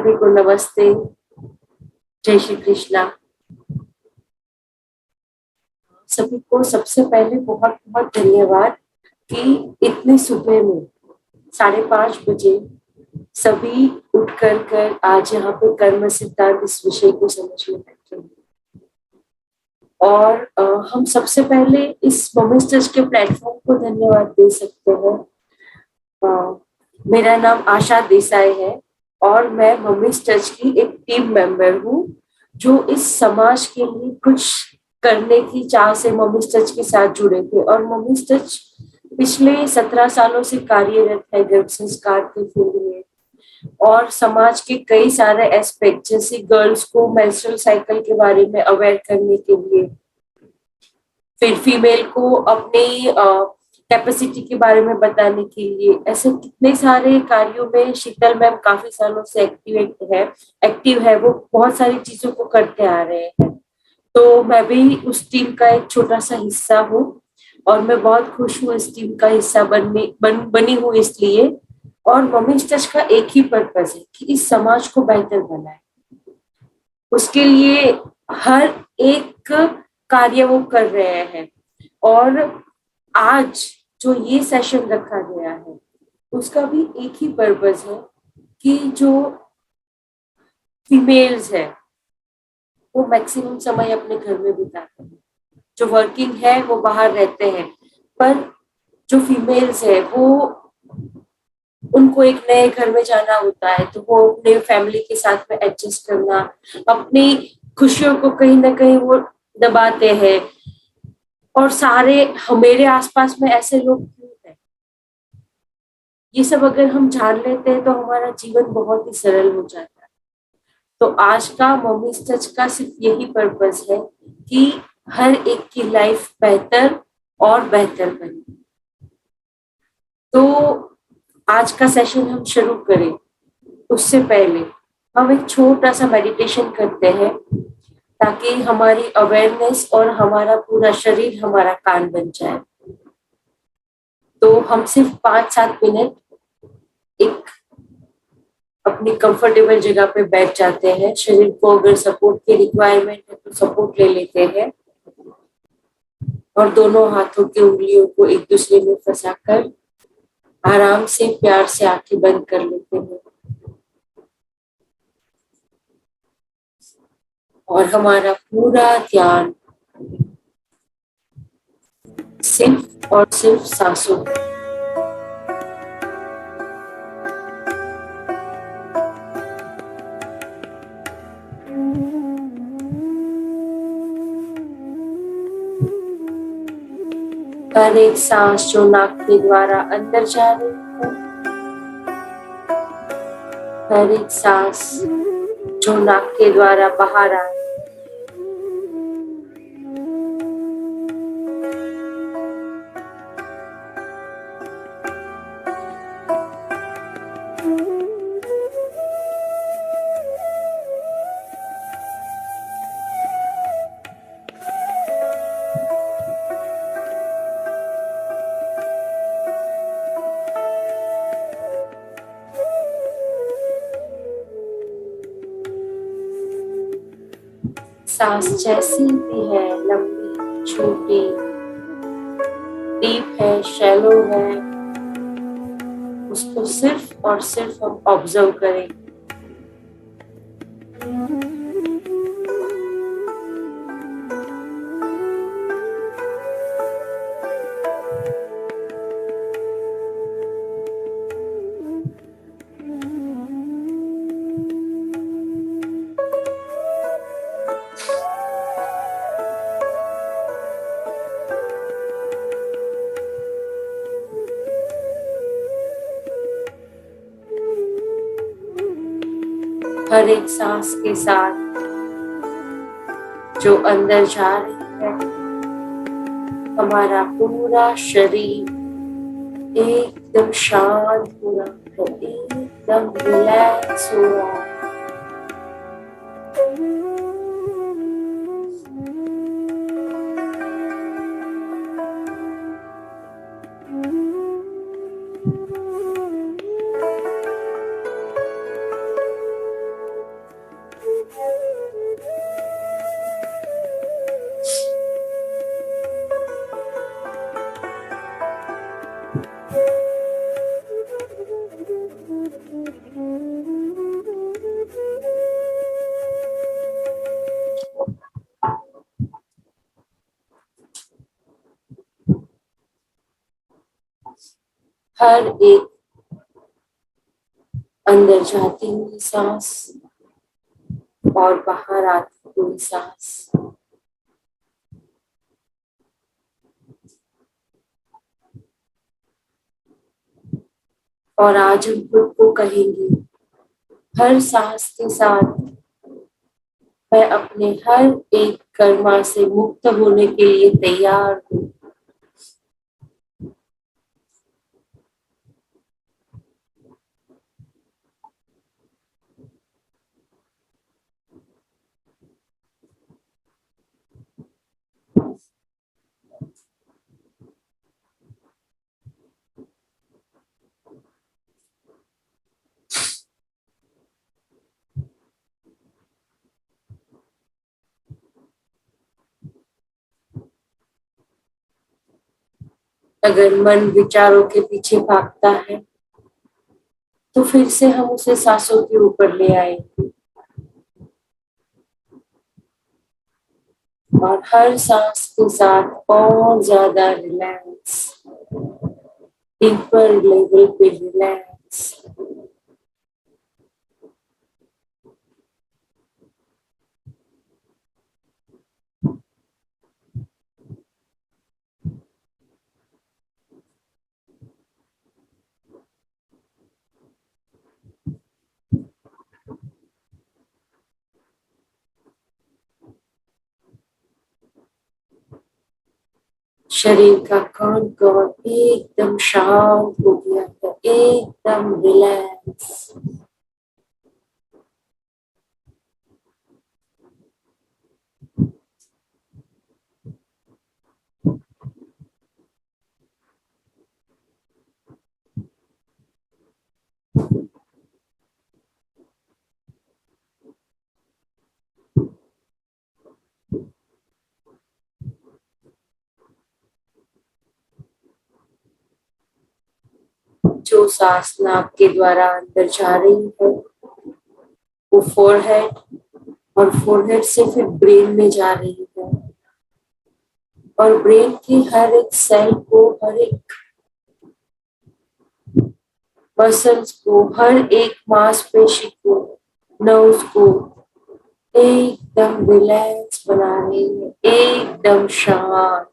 सभी को नमस्ते, जय श्री कृष्णा। सभी को सबसे पहले बहुत बहुत धन्यवाद कि इतनी सुबह में 5:30 बजे सभी उठ कर आज यहाँ पे कर्म सिद्धांत इस विषय को समझने बैठे हैं। और हम सबसे पहले इस वुमेन्स टच के प्लेटफॉर्म को धन्यवाद दे सकते हैं। मेरा नाम आशा देसाई है और मैं वुमेन्स टच की एक टीम मेंबर हूँ जो इस समाज के लिए कुछ करने की चाह से वुमेन्स टच के साथ जुड़े थे। और वुमेन्स टच पिछले 17 सालों से कार्यरत है गर्भ संस्कार के फील्ड में और समाज के कई सारे एस्पेक्ट जैसे गर्ल्स को मेंस्ट्रुअल साइकिल के बारे में अवेयर करने के लिए, फिर फीमेल को अपनी कैपेसिटी के बारे में बताने के लिए, ऐसे कितने सारे कार्यों में शीतल मैम काफी सालों से एक्टिव है। वो बहुत सारी चीजों को करते आ रहे हैं। तो मैं भी उस टीम का एक छोटा सा हिस्सा हूँ और मैं बहुत खुश हूँ इस टीम का हिस्सा बनी हूँ इसलिए। और वुमेन्स टच का एक ही पर्पस है कि इस समाज को बेहतर बनाए। उसके लिए हर एक कार्य वो कर रहे हैं। और आज जो ये सेशन रखा गया है उसका भी एक ही पर्पस है कि जो फीमेल्स है वो मैक्सिमम समय अपने घर में बिताते हैं, जो वर्किंग है वो बाहर रहते हैं, पर जो फीमेल्स है वो उनको एक नए घर में जाना होता है तो वो अपने फैमिली के साथ में एडजस्ट करना, अपनी खुशियों को कहीं ना कहीं वो दबाते हैं। और सारे मेरे आसपास में ऐसे लोग क्यों हैं, ये सब अगर हम जान लेते हैं तो हमारा जीवन बहुत ही सरल हो जाता है। तो आज का वुमेन्स टच का सिर्फ यही पर्पस है कि हर एक की लाइफ बेहतर और बेहतर बने। तो आज का सेशन हम शुरू करें उससे पहले हम एक छोटा सा मेडिटेशन करते हैं ताकि हमारी अवेयरनेस और हमारा पूरा शरीर हमारा कान बन जाए। तो हम सिर्फ 5-7 मिनट एक अपनी कंफर्टेबल जगह पे बैठ जाते हैं। शरीर को अगर सपोर्ट की रिक्वायरमेंट है तो सपोर्ट ले लेते हैं और दोनों हाथों की उंगलियों को एक दूसरे में फंसाकर आराम से प्यार से आंखें बंद कर लेते हैं और हमारा पूरा ध्यान सिर्फ और सिर्फ सांसों पर। हर एक सांस जो नाक के द्वारा अंदर जा रही है, हर एक सांस जो नाक के द्वारा बाहर आ रही है, सांस जैसी भी है, लंबी, छोटी, डीप है, शैलो है, उसको सिर्फ और सिर्फ हम ऑब्जर्व करें। हर एक सांस के साथ जो अंदर जा रही है, हमारा पूरा शरीर एकदम शांत हो रहा है, एकदम रिलैक्स हो रहा है। हर एक अंदर जाती हुई सांस और बाहर आती हुई सांस। और आज हम खुद को कहेंगे, हर सांस के साथ मैं अपने हर एक कर्मा से मुक्त होने के लिए तैयार हूँ। अगर मन विचारों के पीछे भागता है तो फिर से हम उसे सांसों के ऊपर ले आएंगे और हर सांस के साथ और ज्यादा रिलैक्स, डीपर लेवल पे रिलैक्स। शरीर का कौन कौन एकदम शांत हो गया है, एकदम रिलैक्स। जो सांस नाक के द्वारा अंदर जा रही है वो फोरहेड, और फोरहेड से फिर ब्रेन में जा रही है और ब्रेन की हर एक सेल को, हर एक मसल्स को, हर एक मांसपेशी को, नर्व्स को एकदम रिलैक्स बना रही है, एकदम शांत।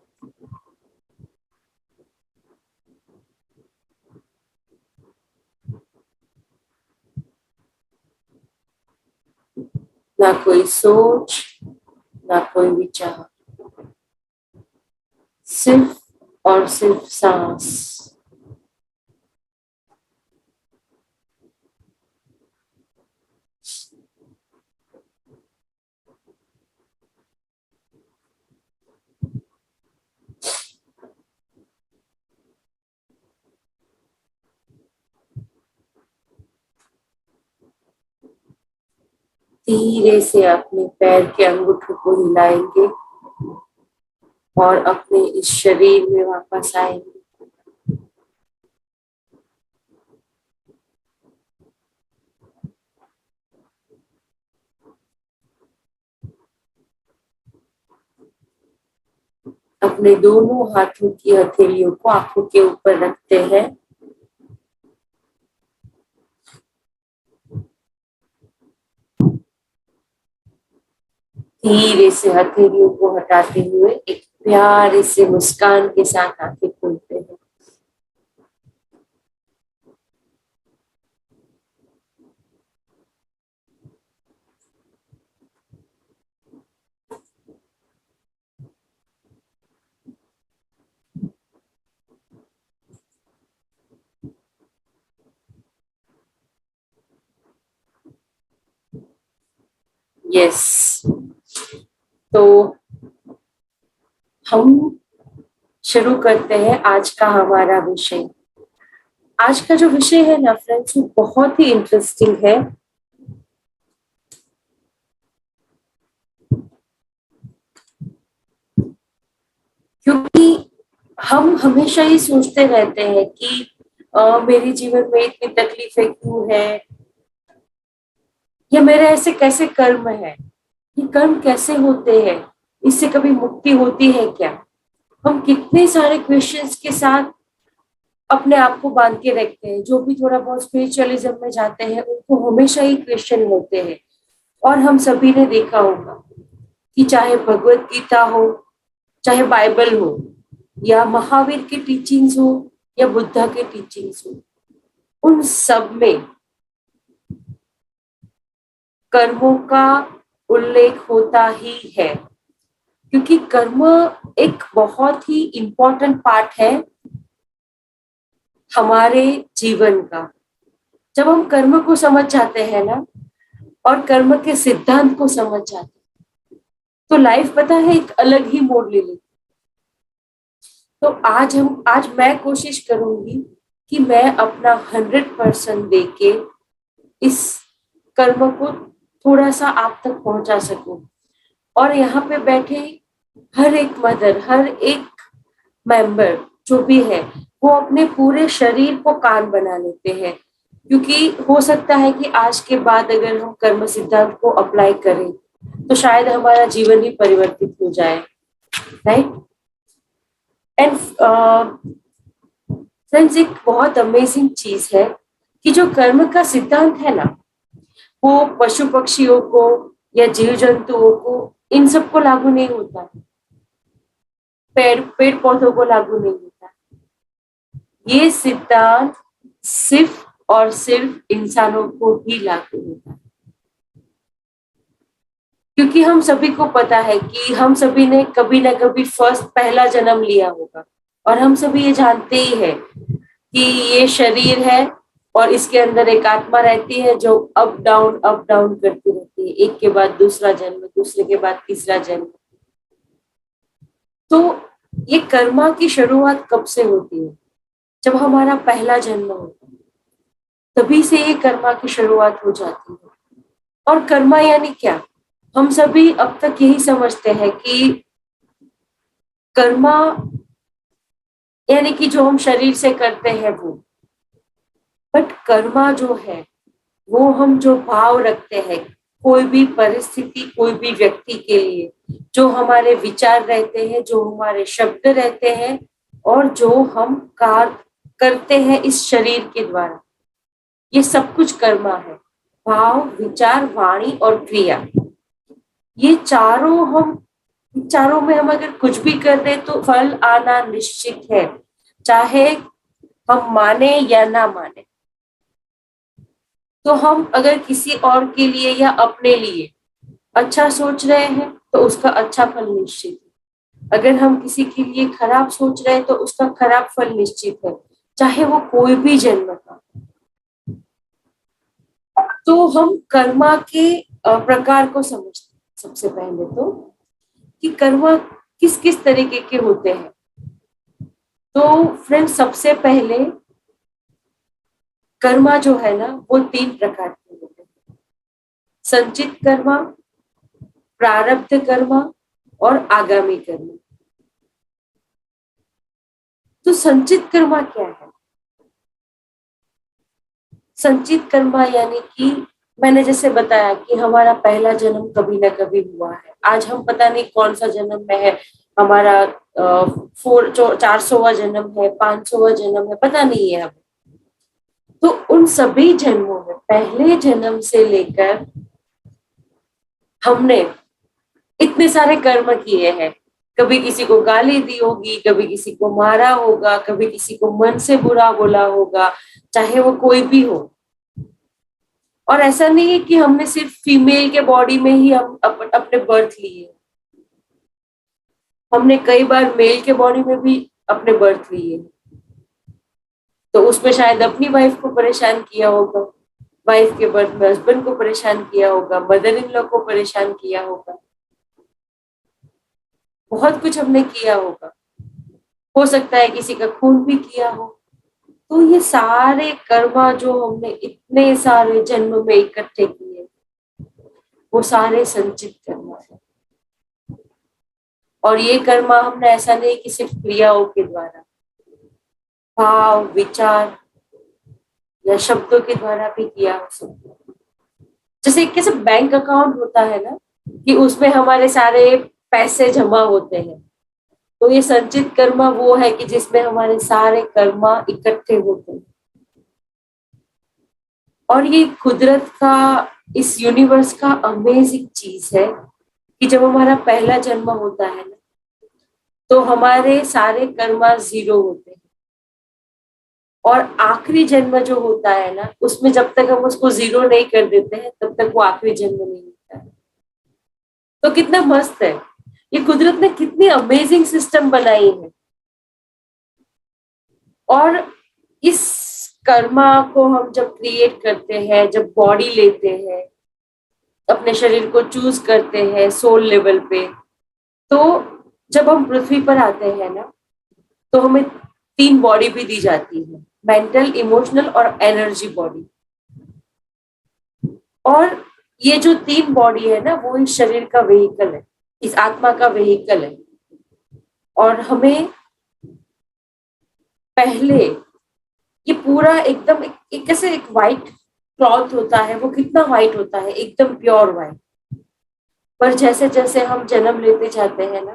ना कोई सोच, ना कोई विचार, सिर्फ और सिर्फ सांस। धीरे से अपने पैर के अंगूठों को हिलाएंगे और अपने इस शरीर में वापस आएंगे। अपने दोनों हाथों की हथेलियों को आंखों के ऊपर रखते हैं। धीरे से हथेलियों को हटाते हुए एक प्यारे से मुस्कान के साथ आंखें खोलते हैं। यस, तो हम शुरू करते हैं आज का हमारा विषय। आज का जो विषय है ना फ्रेंड्स, वो बहुत ही इंटरेस्टिंग है। क्योंकि हम हमेशा ही सोचते रहते हैं कि मेरे जीवन में इतनी तकलीफें क्यों है, या मेरे ऐसे कैसे कर्म है, ये कर्म कैसे होते हैं, इससे कभी मुक्ति होती है क्या। हम कितने सारे क्वेश्चंस के साथ अपने आप को बांध के रखते हैं। जो भी थोड़ा बहुत स्पिरिचुअलिज्म में जाते हैं उनको हमेशा ही क्वेश्चन होते हैं। और हम सभी ने देखा होगा कि चाहे भगवत गीता हो, चाहे बाइबल हो, या महावीर के टीचिंग्स हो, या बुद्धा के टीचिंग्स हो, उन सब में कर्मों का उल्लेख होता ही है। क्योंकि कर्म एक बहुत ही इंपॉर्टेंट पार्ट है हमारे जीवन का। जब हम कर्म को समझ जाते हैं ना, और कर्म के सिद्धांत को समझ जाते हैं, तो लाइफ पता है एक अलग ही मोड़ ले लेती। तो आज मैं कोशिश करूंगी कि मैं अपना 100% देके इस कर्म को थोड़ा सा आप तक पहुंचा सकूं। और यहाँ पे बैठे हर एक मदर, हर एक मेंबर जो भी है, वो अपने पूरे शरीर को कान बना लेते हैं। क्योंकि हो सकता है कि आज के बाद अगर हम कर्म सिद्धांत को अप्लाई करें तो शायद हमारा जीवन ही परिवर्तित हो जाए। राइट। एंड फ्रेंड्स, एक बहुत अमेजिंग चीज है कि जो कर्म का सिद्धांत है ना, वो पशु पक्षियों को या जीव जंतुओं को, इन सबको लागू नहीं होता। पेड़ पेड़ पौधों को लागू नहीं होता। ये सिद्धांत सिर्फ और सिर्फ इंसानों को ही लागू होता है। क्योंकि हम सभी को पता है कि हम सभी ने कभी ना कभी फर्स्ट पहला जन्म लिया होगा। और हम सभी ये जानते ही है कि ये शरीर है और इसके अंदर एक आत्मा रहती है जो अप डाउन करती रहती है, एक के बाद दूसरा जन्म, दूसरे के बाद तीसरा जन्म। तो ये कर्मा की शुरुआत कब से होती है? जब हमारा पहला जन्म होता है, तभी से ये कर्मा की शुरुआत हो जाती है। और कर्मा यानी क्या? हम सभी अब तक यही समझते हैं कि कर्मा यानी कि जो हम शरीर से करते हैं वो। बट कर्मा जो है, वो हम जो भाव रखते हैं कोई भी परिस्थिति, कोई भी व्यक्ति के लिए, जो हमारे विचार रहते हैं, जो हमारे शब्द रहते हैं, और जो हम कार्य करते हैं इस शरीर के द्वारा, ये सब कुछ कर्मा है। भाव, विचार, वाणी और क्रिया, ये चारों में हम अगर कुछ भी कर रहे तो फल आना निश्चित है, चाहे हम माने या ना माने। तो हम अगर किसी और के लिए या अपने लिए अच्छा सोच रहे हैं तो उसका अच्छा फल निश्चित है। अगर हम किसी के लिए खराब सोच रहे हैं तो उसका खराब फल निश्चित है, चाहे वो कोई भी जन्म का। तो हम कर्मा के प्रकार को समझते हैं सबसे पहले तो, कि कर्मा किस किस तरीके के होते हैं। तो फ्रेंड्स, सबसे पहले कर्मा जो है ना, वो 3 प्रकार के होते हैं: संचित कर्मा, प्रारब्ध कर्मा और आगामी कर्मा। तो संचित कर्मा क्या है? संचित कर्मा यानी कि मैंने जैसे बताया कि हमारा पहला जन्म कभी ना कभी हुआ है। आज हम पता नहीं कौन सा जन्म में है, हमारा 400वां जन्म है, 500वां जन्म है, पता नहीं है हमें। तो उन सभी जन्मों में, पहले जन्म से लेकर, हमने इतने सारे कर्म किए हैं। कभी किसी को गाली दी होगी, कभी किसी को मारा होगा, कभी किसी को मन से बुरा बोला होगा, चाहे वो कोई भी हो। और ऐसा नहीं है कि हमने सिर्फ फीमेल के बॉडी में ही हम अपने बर्थ लिए, हमने कई बार मेल के बॉडी में भी अपने बर्थ लिए। तो उसमें शायद अपनी वाइफ को परेशान किया होगा, वाइफ के बर्थ में हस्बैंड को परेशान किया होगा, मदर इन लॉ को परेशान किया होगा, बहुत कुछ हमने किया होगा। हो सकता है किसी का खून भी किया हो। तो ये सारे कर्मा जो हमने इतने सारे जन्म में इकट्ठे किए, वो सारे संचित कर्मा है। और ये कर्मा हमने ऐसा नहीं कि सिर्फ क्रियाओं के द्वारा, भाव, विचार या शब्दों के द्वारा भी किया हो सकता है। जैसे कैसे बैंक अकाउंट होता है ना, कि उसमें हमारे सारे पैसे जमा होते हैं, तो ये संचित कर्मा वो है कि जिसमें हमारे सारे कर्मा इकट्ठे होते हैं। और ये कुदरत का, इस यूनिवर्स का अमेजिंग चीज है कि जब हमारा पहला जन्म होता है ना, तो हमारे सारे कर्मा जीरो होते हैं। और आखिरी जन्म जो होता है ना, उसमें जब तक हम उसको जीरो नहीं कर देते हैं तब तक वो आखिरी जन्म नहीं होता है। तो कितना मस्त है, ये कुदरत ने कितनी अमेजिंग सिस्टम बनाई है। और इस कर्मा को हम जब क्रिएट करते हैं, जब बॉडी लेते हैं, अपने शरीर को चूज करते हैं सोल लेवल पे, तो जब हम पृथ्वी पर आते हैं ना, तो हमें तीन बॉडी भी दी जाती है, मेंटल, इमोशनल और एनर्जी बॉडी। और ये जो तीन बॉडी है ना, वो इस शरीर का वेहिकल है, इस आत्मा का वेहिकल है। और हमें पहले ये पूरा एकदम एक कैसे एक वाइट क्लॉथ होता है, वो कितना वाइट होता है, एकदम प्योर वाइट। पर जैसे जैसे हम जन्म लेते जाते हैं ना,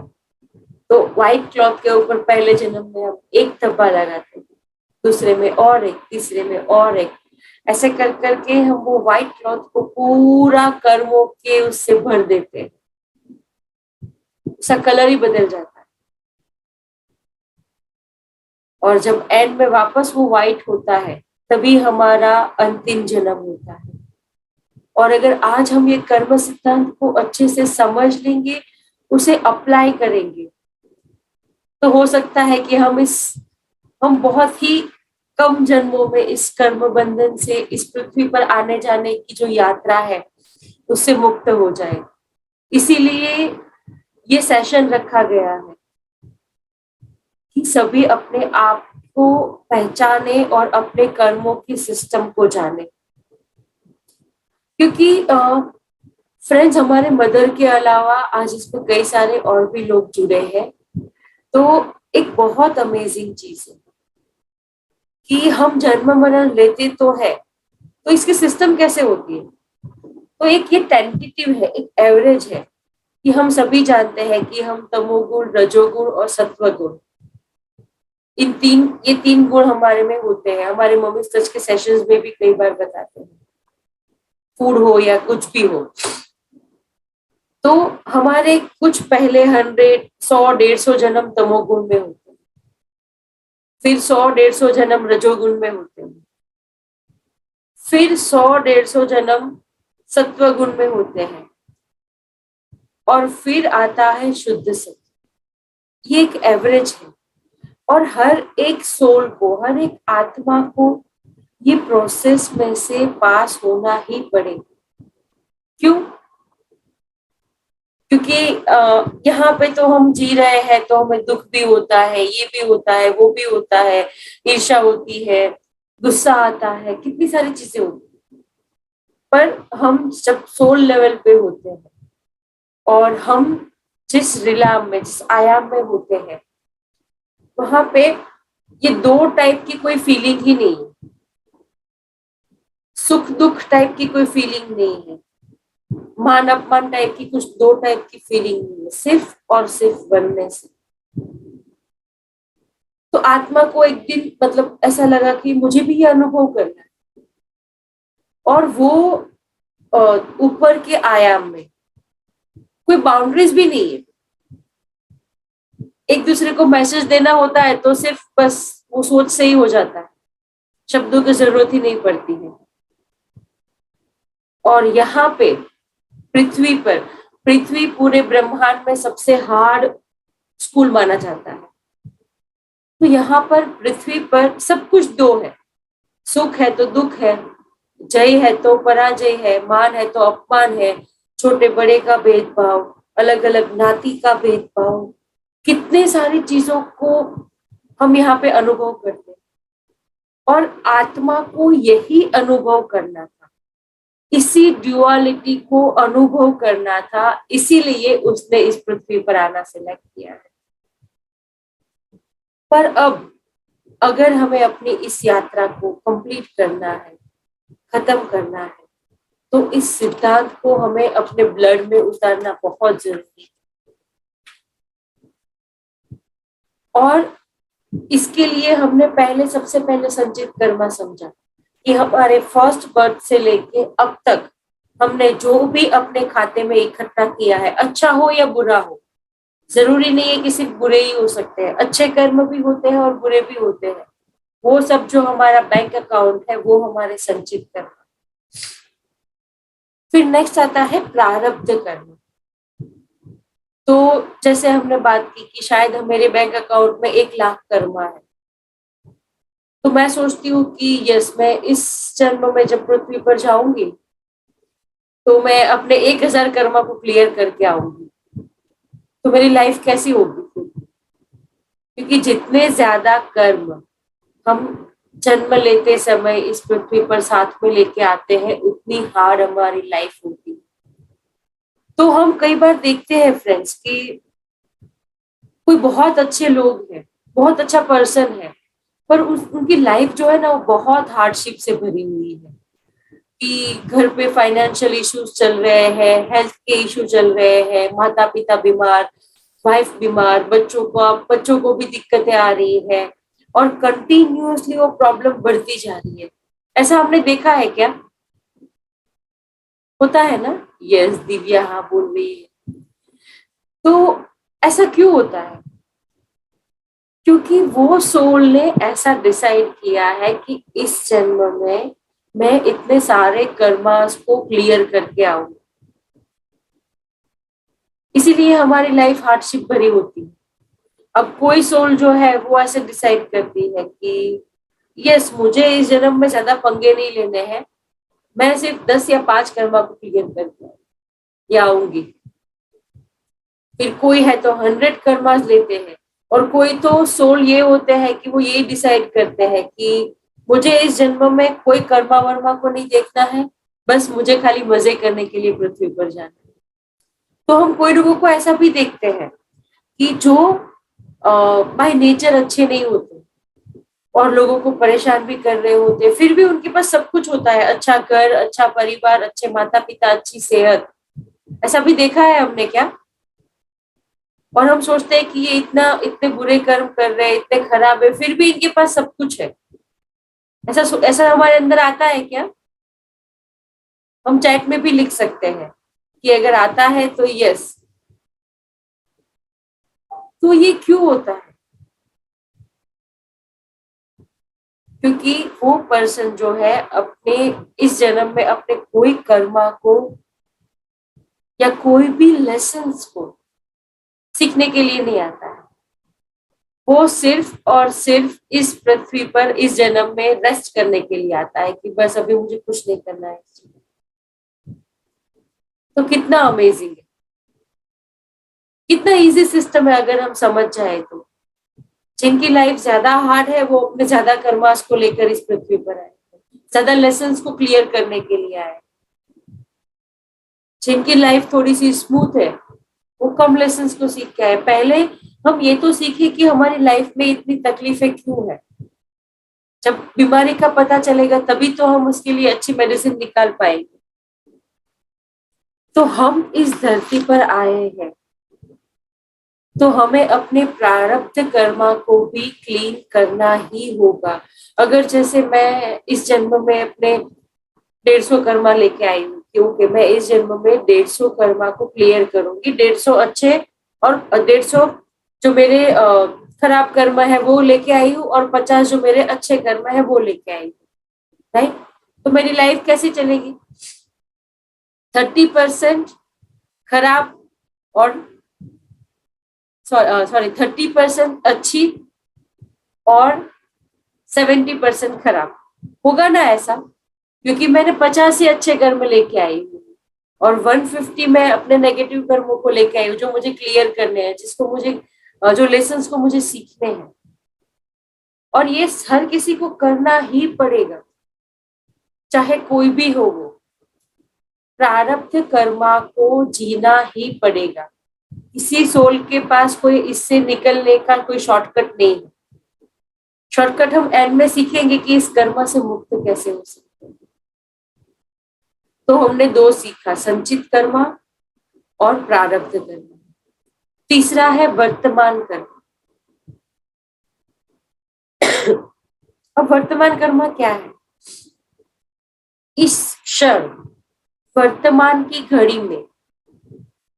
तो व्हाइट क्लॉथ के ऊपर पहले जन्म में हम एक धब्बा लगाते हैं, दूसरे में और एक, तीसरे में और एक, ऐसे कर करके हम वो व्हाइट क्लॉथ को पूरा कर्मों के उससे भर देते हैं, उसका कलर ही बदल जाता है। और जब एंड में वापस वो व्हाइट होता है, तभी हमारा अंतिम जन्म होता है। और अगर आज हम ये कर्म सिद्धांत को अच्छे से समझ लेंगे, उसे अप्लाई करेंगे, तो हो सकता है कि हम बहुत ही कम जन्मों में इस कर्म बंधन से, इस पृथ्वी पर आने जाने की जो यात्रा है, उससे मुक्त हो जाए। इसीलिए ये सेशन रखा गया है कि सभी अपने आप को पहचाने और अपने कर्मों की सिस्टम को जाने। क्योंकि फ्रेंड्स, हमारे मदर के अलावा आज इसमें कई सारे और भी लोग जुड़े हैं। तो एक बहुत अमेजिंग चीज है कि हम जन्म मरण लेते तो है, तो इसकी सिस्टम कैसे होती है? तो एक ये टेंटेटिव है, एक एवरेज है कि हम सभी जानते हैं कि हम तमोगुण, रजोगुण और सत्वगुण, ये तीन गुण हमारे में होते हैं। हमारे मम्मी सच के सेशंस में भी कई बार बताते हैं, फूड हो या कुछ भी हो। तो हमारे कुछ पहले 100, 100, 150 जन्म तमोगुण में होते हैं, फिर 100, 150 जन्म रजोगुण में होते हैं, फिर 100, 150 जन्म सत्वगुण में होते हैं, और फिर आता है शुद्ध सत्व। ये एक एवरेज है। और हर एक सोल को, हर एक आत्मा को ये प्रोसेस में से पास होना ही पड़ेगा। क्यों? क्योंकि यहाँ पे तो हम जी रहे हैं, तो हमें दुख भी होता है, ये भी होता है, वो भी होता है, ईर्ष्या होती है, गुस्सा आता है, कितनी सारी चीजें होती है। पर हम जब सोल लेवल पे होते हैं और हम जिस रिलाम में, जिस आयाम में होते हैं, वहां पे ये दो टाइप की कोई फीलिंग ही नहीं है, सुख दुख टाइप की कोई फीलिंग नहीं है, मान अपमान टाइप की कुछ दो टाइप की फीलिंग नहीं है, सिर्फ और सिर्फ बनने से। तो आत्मा को एक दिन मतलब ऐसा लगा कि मुझे भी ये अनुभव करना है, और वो ऊपर के आयाम में कोई बाउंड्रीज भी नहीं है। एक दूसरे को मैसेज देना होता है तो सिर्फ बस वो सोच से ही हो जाता है, शब्दों की जरूरत ही नहीं पड़ती है। और यहाँ पे पृथ्वी पर, पृथ्वी पूरे ब्रह्मांड में सबसे हार्ड स्कूल माना जाता है। तो यहाँ पर पृथ्वी पर सब कुछ दो है, सुख है तो दुख है, जय है तो पराजय है, मान है तो अपमान है, छोटे बड़े का भेदभाव, अलग अलग नाती का भेदभाव, कितने सारी चीजों को हम यहाँ पे अनुभव करते हैं। और आत्मा को यही अनुभव करना था, इसी ड्युअलिटी को अनुभव करना था, इसीलिए उसने इस पृथ्वी पर आना सिलेक्ट किया है। पर अब अगर हमें अपनी इस यात्रा को कंप्लीट करना है, खत्म करना है, तो इस सिद्धांत को हमें अपने ब्लड में उतारना बहुत जरूरी है। और इसके लिए हमने सबसे पहले संचित कर्मा समझा कि हमारे फर्स्ट बर्थ से लेके अब तक हमने जो भी अपने खाते में इकट्ठा किया है, अच्छा हो या बुरा हो, जरूरी नहीं है कि सिर्फ बुरे ही हो सकते हैं, अच्छे कर्म भी होते हैं और बुरे भी होते हैं। वो सब जो हमारा बैंक अकाउंट है वो हमारे संचित कर्म। फिर नेक्स्ट आता है प्रारब्ध कर्म। तो जैसे हमने बात की कि शायद मेरे बैंक अकाउंट में 1 लाख कर्मा है, तो मैं सोचती हूँ कि यस, मैं इस जन्म में जब पृथ्वी पर जाऊंगी तो मैं अपने 1,000 कर्मा को क्लियर करके आऊंगी। तो मेरी लाइफ कैसी होगी फिर? क्योंकि जितने ज्यादा कर्म हम जन्म लेते समय इस पृथ्वी पर साथ में लेके आते हैं, उतनी हार्ड हमारी लाइफ होती है। तो हम कई बार देखते हैं फ्रेंड्स कि कोई बहुत अच्छे लोग हैं, बहुत अच्छा पर्सन है, पर उनकी लाइफ जो है ना वो बहुत हार्डशिप से भरी हुई है। कि घर पे फाइनेंशियल इश्यूज चल रहे हैं, हेल्थ के इश्यू चल रहे हैं, माता पिता बीमार, वाइफ बीमार, बच्चों को भी दिक्कतें आ रही है और कंटिन्यूअसली वो प्रॉब्लम बढ़ती जा रही है। ऐसा हमने देखा है क्या? होता है ना? यस, दिव्या हाँ बोल रही है। तो ऐसा क्यों होता है? क्योंकि वो सोल ने ऐसा डिसाइड किया है कि इस जन्म में मैं इतने सारे कर्मास को क्लियर करके आऊं। इसीलिए हमारी लाइफ हार्डशिप भरी होती है। अब कोई सोल जो है वो ऐसे डिसाइड करती है कि यस, मुझे इस जन्म में ज्यादा पंगे नहीं लेने हैं, मैं सिर्फ 10 या 5 कर्मा को क्लियर करके या आऊंगी। फिर कोई है तो 100 कर्मास लेते हैं, और कोई तो सोल ये होते हैं कि वो ये डिसाइड करते हैं कि मुझे इस जन्म में कोई कर्मा वर्मा को नहीं देखना है, बस मुझे खाली मजे करने के लिए पृथ्वी पर जाना है। तो हम कोई लोगों को ऐसा भी देखते हैं कि जो बाय नेचर अच्छे नहीं होते और लोगों को परेशान भी कर रहे होते, फिर भी उनके पास सब कुछ होता है, अच्छा घर, अच्छा परिवार, अच्छे माता पिता, अच्छी सेहत। ऐसा भी देखा है हमने क्या? और हम सोचते हैं कि ये इतने बुरे कर्म कर रहे हैं, इतने खराब है, फिर भी इनके पास सब कुछ है। ऐसा हमारे अंदर आता है क्या? हम चैट में भी लिख सकते हैं कि अगर आता है तो यस। तो ये क्यों होता है? क्योंकि वो पर्सन जो है अपने इस जन्म में अपने कोई कर्मा को या कोई भी लेसन्स को सीखने के लिए नहीं आता है। वो सिर्फ और सिर्फ इस पृथ्वी पर इस जन्म में रेस्ट करने के लिए आता है कि बस अभी मुझे कुछ नहीं करना है। तो कितना अमेजिंग है, कितना इजी सिस्टम है अगर हम समझ जाए तो। जिनकी लाइफ ज्यादा हार्ड है वो अपने ज्यादा कर्मास को लेकर इस पृथ्वी पर आए, ज्यादा लेसन्स को क्लियर करने के लिए आए। जिनकी लाइफ थोड़ी सी स्मूथ है वो कम लेसन्स को सीख के आए। पहले हम ये तो सीखे कि हमारी लाइफ में इतनी तकलीफें क्यों है। जब बीमारी का पता चलेगा तभी तो हम उसके लिए अच्छी मेडिसिन निकाल पाएंगे। तो हम इस धरती पर आए हैं तो हमें अपने प्रारब्ध कर्मा को भी क्लीन करना ही होगा। अगर जैसे मैं इस जन्म में अपने 150 कर्मा लेके आई हूँ, क्योंकि मैं इस जन्म में 150 कर्मा को क्लियर करूंगी, 150 अच्छे और 150 जो मेरे खराब कर्म है वो लेके आई हूँ, और 50 जो मेरे अच्छे कर्म है वो लेके आई हूँ। राइट? तो मेरी लाइफ कैसी चलेगी? 30% खराब और सॉरी 30% अच्छी और 70% खराब। होगा ना ऐसा? क्योंकि मैंने 50 से अच्छे कर्म लेके आई हूँ और 150 मैं अपने नेगेटिव कर्मों को लेके आई हूँ जो मुझे क्लियर करने हैं, जिसको मुझे जो लेसन्स को मुझे सीखने हैं। और ये हर किसी को करना ही पड़ेगा, चाहे कोई भी हो। वो प्रारब्ध कर्मा को जीना ही पड़ेगा। किसी सोल के पास कोई इससे निकलने का कोई शॉर्टकट नहीं है। शॉर्टकट हम एंड में सीखेंगे कि इस कर्मा से मुक्त कैसे हो सकते हैं। तो हमने 2 सीखा, संचित कर्मा और प्रारब्ध कर्मा। तीसरा है वर्तमान कर्म। अब वर्तमान कर्म क्या है? इस क्षण, वर्तमान की घड़ी में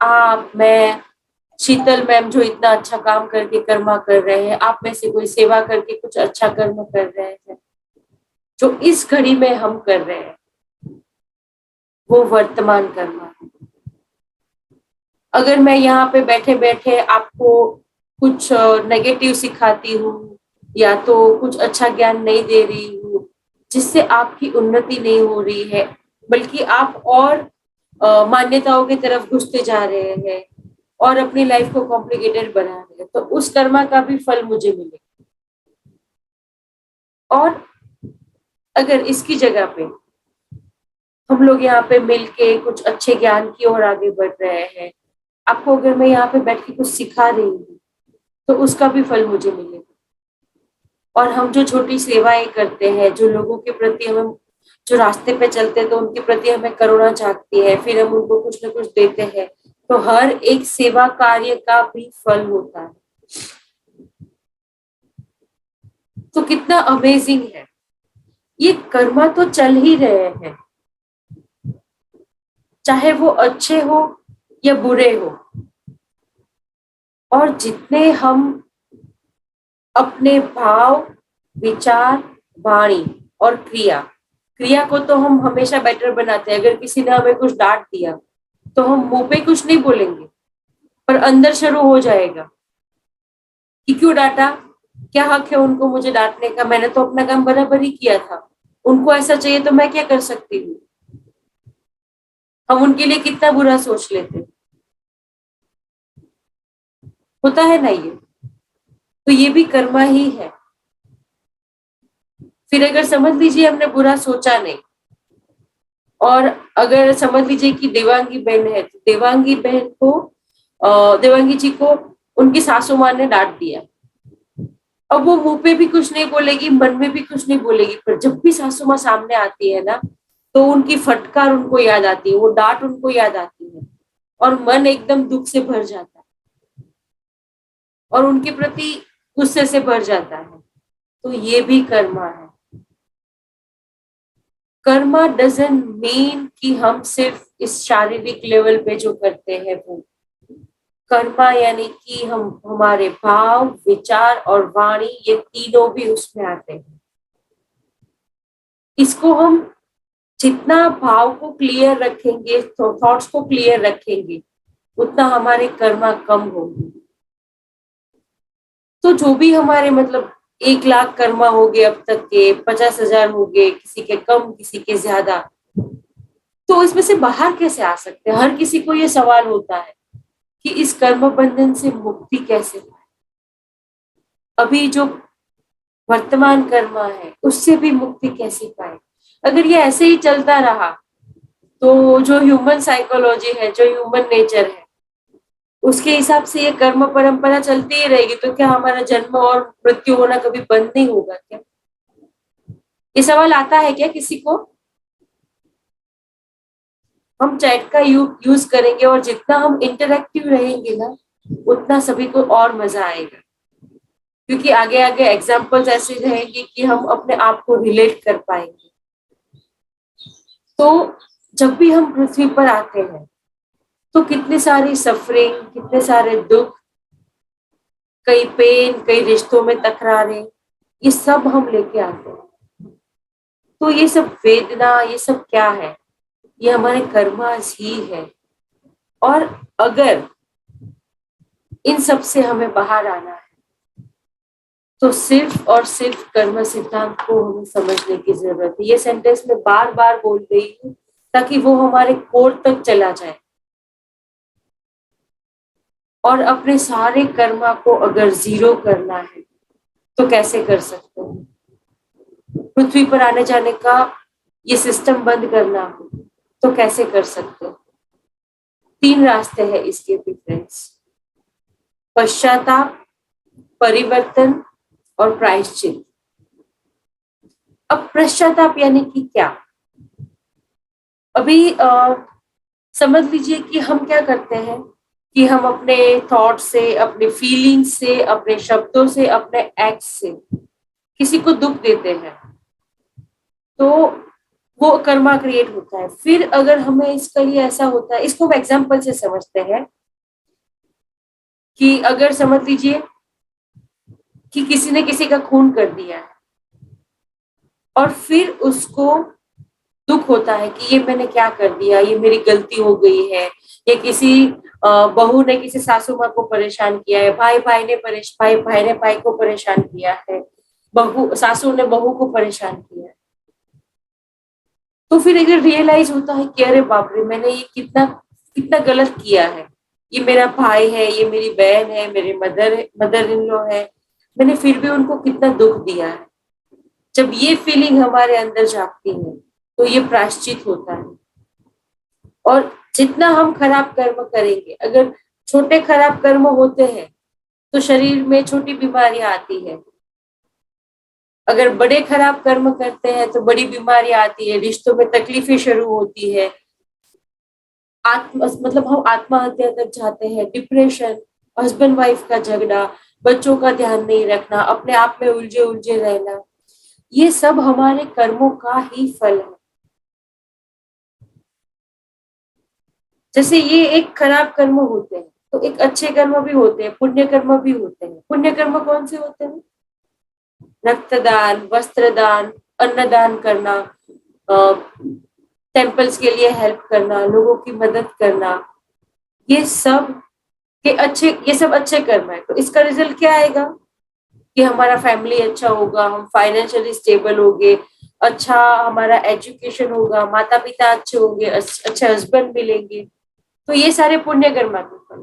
आप, मैं, शीतल मैम जो इतना अच्छा काम करके कर्मा कर रहे हैं, आप में से कोई सेवा करके कुछ अच्छा कर्म कर रहे हैं, जो इस घड़ी में हम कर रहे हैं, वो वर्तमान कर्मा है। अगर मैं यहाँ पे बैठे बैठे आपको कुछ नेगेटिव सिखाती हूँ या तो कुछ अच्छा ज्ञान नहीं दे रही हूँ, जिससे आपकी उन्नति नहीं हो रही है, बल्कि आप और मान्यताओं की तरफ घुसते जा रहे हैं और अपनी लाइफ को कॉम्प्लिकेटेड बना रहे हैं, तो उस कर्मा का भी फल मुझे मिले। और अगर इसकी जगह पे हम लोग यहाँ पे मिलके कुछ अच्छे ज्ञान की ओर आगे बढ़ रहे हैं, आपको अगर मैं यहाँ पे बैठ के कुछ सिखा रही हूँ, तो उसका भी फल मुझे मिलेगा। और हम जो छोटी सेवाएं करते हैं, जो लोगों के प्रति हमें, जो रास्ते पे चलते हैं तो उनके प्रति हमें करुणा जागती है, फिर हम उनको कुछ ना कुछ देते हैं, तो हर एक सेवा कार्य का भी फल होता है। तो कितना अमेजिंग है, ये कर्मा तो चल ही रहे हैं, चाहे वो अच्छे हो या बुरे हो। और जितने हम अपने भाव, विचार, वाणी और क्रिया, क्रिया को तो हम हमेशा बेटर बनाते हैं। अगर किसी ने हमें कुछ डांट दिया तो हम मुंह पे कुछ नहीं बोलेंगे, पर अंदर शुरू हो जाएगा कि क्यों डांटा, क्या हक है उनको मुझे डांटने का, मैंने तो अपना काम बराबर ही किया था, उनको ऐसा चाहिए तो मैं क्या कर सकती हूँ। हम उनके लिए कितना बुरा सोच लेते हैं। होता है ना ये? तो ये भी कर्मा ही है। फिर अगर समझ लीजिए हमने बुरा सोचा नहीं, और अगर समझ लीजिए कि देवांगी बहन है, तो देवांगी बहन को, देवांगी जी को उनकी सासू माँ ने डांट दिया। अब वो मुंह पे भी कुछ नहीं बोलेगी, मन में भी कुछ नहीं बोलेगी, पर जब भी सासू माँ सामने आती है ना, तो उनकी फटकार उनको याद आती है, वो डांट उनको याद आती है, और मन एकदम दुख से भर जाता है और उनके प्रति गुस्से से भर जाता है। तो ये भी कर्मा है। कर्मा डजंट मीन कि हम सिर्फ इस शारीरिक लेवल पे जो करते हैं वो कर्मा, यानी कि हम, हमारे भाव, विचार और वाणी, ये तीनों भी उसमें आते हैं। इसको हम जितना भाव को क्लियर रखेंगे, थॉट्स को क्लियर रखेंगे, उतना हमारे कर्मा कम होंगे। तो जो भी हमारे मतलब 1 लाख कर्मा हो गए अब तक के, 50,000 हो गए, किसी के कम किसी के ज्यादा, तो इसमें से बाहर कैसे आ सकते हैं? हर किसी को ये सवाल होता है कि इस कर्म बंधन से मुक्ति कैसे पाए। अभी जो वर्तमान कर्मा है उससे भी मुक्ति कैसे पाए? अगर ये ऐसे ही चलता रहा, तो जो ह्यूमन साइकोलॉजी है, जो ह्यूमन नेचर है, उसके हिसाब से ये कर्म परंपरा चलती ही रहेगी, तो क्या हमारा जन्म और मृत्यु होना कभी बंद नहीं होगा क्या? ये सवाल आता है क्या किसी को? हम चैट का यूज करेंगे, और जितना हम इंटरेक्टिव रहेंगे ना, उतना सभी को और मजा आएगा, क्योंकि आगे आगे एग्जाम्पल्स ऐसे रहेंगे कि हम अपने आप को रिलेट कर पाएंगे। तो जब भी हम पृथ्वी पर आते हैं, तो कितने सारी सफरिंग, कितने सारे दुख, कई पेन, कई रिश्तों में तकरारें, ये सब हम लेके आते हैं। तो ये सब वेदना, ये सब क्या है? ये हमारे कर्मास ही है। और अगर इन सब से हमें बाहर आना है, तो सिर्फ और सिर्फ कर्म सिद्धांत को हमें समझने की जरूरत है। ये सेंटेंस मैं बार बार बोल रही हूँ ताकि वो हमारे कोर तक चला जाए। और अपने सारे कर्मा को अगर जीरो करना है, तो कैसे कर सकते हैं? पृथ्वी पर आने जाने का ये सिस्टम बंद करना हो, तो कैसे कर सकते हैं? 3 रास्ते हैं इसके भी फ्रेंड्स: पश्चाताप, परिवर्तन और प्रायश्चित। अब पश्चाताप यानी कि क्या? अभी समझ लीजिए कि हम क्या करते हैं कि हम अपने थॉट से, अपने फीलिंग से, अपने शब्दों से, अपने एक्ट से किसी को दुख देते हैं, तो वो कर्मा क्रिएट होता है। फिर अगर हमें इसका लिए ऐसा होता है, इसको हम एग्जाम्पल से समझते हैं कि अगर समझ लीजिए कि किसी ने किसी का खून कर दिया है और फिर उसको दुख होता है कि ये मैंने क्या कर दिया, ये मेरी गलती हो गई है, या किसी बहू ने किसी सासू माँ को परेशान किया है, भाई ने भाई को परेशान किया है, बहू सासू ने बहू को परेशान किया है। तो फिर अगर रियलाइज होता है कि अरे बाप रे, मैंने ये कितना कितना गलत किया है, ये मेरा भाई है, ये मेरी बहन है, मेरे मदर इन लॉ है, मैंने फिर भी उनको कितना दुख दिया है। जब ये फीलिंग हमारे अंदर जागती है तो ये प्रायश्चित होता है। और जितना हम खराब कर्म करेंगे, अगर छोटे खराब कर्म होते हैं तो शरीर में छोटी बीमारियां आती है, अगर बड़े खराब कर्म करते हैं तो बड़ी बीमारियां आती है, रिश्तों में तकलीफें शुरू होती है, मतलब हम आत्महत्या तक जाते हैं, डिप्रेशन, हस्बैंड वाइफ का झगड़ा, बच्चों का ध्यान नहीं रखना, अपने आप में उलझे उलझे रहना, ये सब हमारे कर्मों का ही फल है। जैसे ये एक खराब कर्म होते हैं तो एक अच्छे कर्म भी होते हैं, पुण्य कर्म भी होते हैं। पुण्य कर्म कौन से होते हैं? रक्तदान, वस्त्रदान, अन्नदान करना, टेम्पल्स के लिए हेल्प करना, लोगों की मदद करना, ये सब ये सब अच्छे कर्म है। तो इसका रिजल्ट क्या आएगा कि हमारा फैमिली अच्छा होगा, हम फाइनेंशियली स्टेबल होंगे, अच्छा हमारा एजुकेशन होगा, माता पिता अच्छे होंगे, अच्छे हस्बैंड मिलेंगे। तो ये सारे पुण्य कर्म के फल,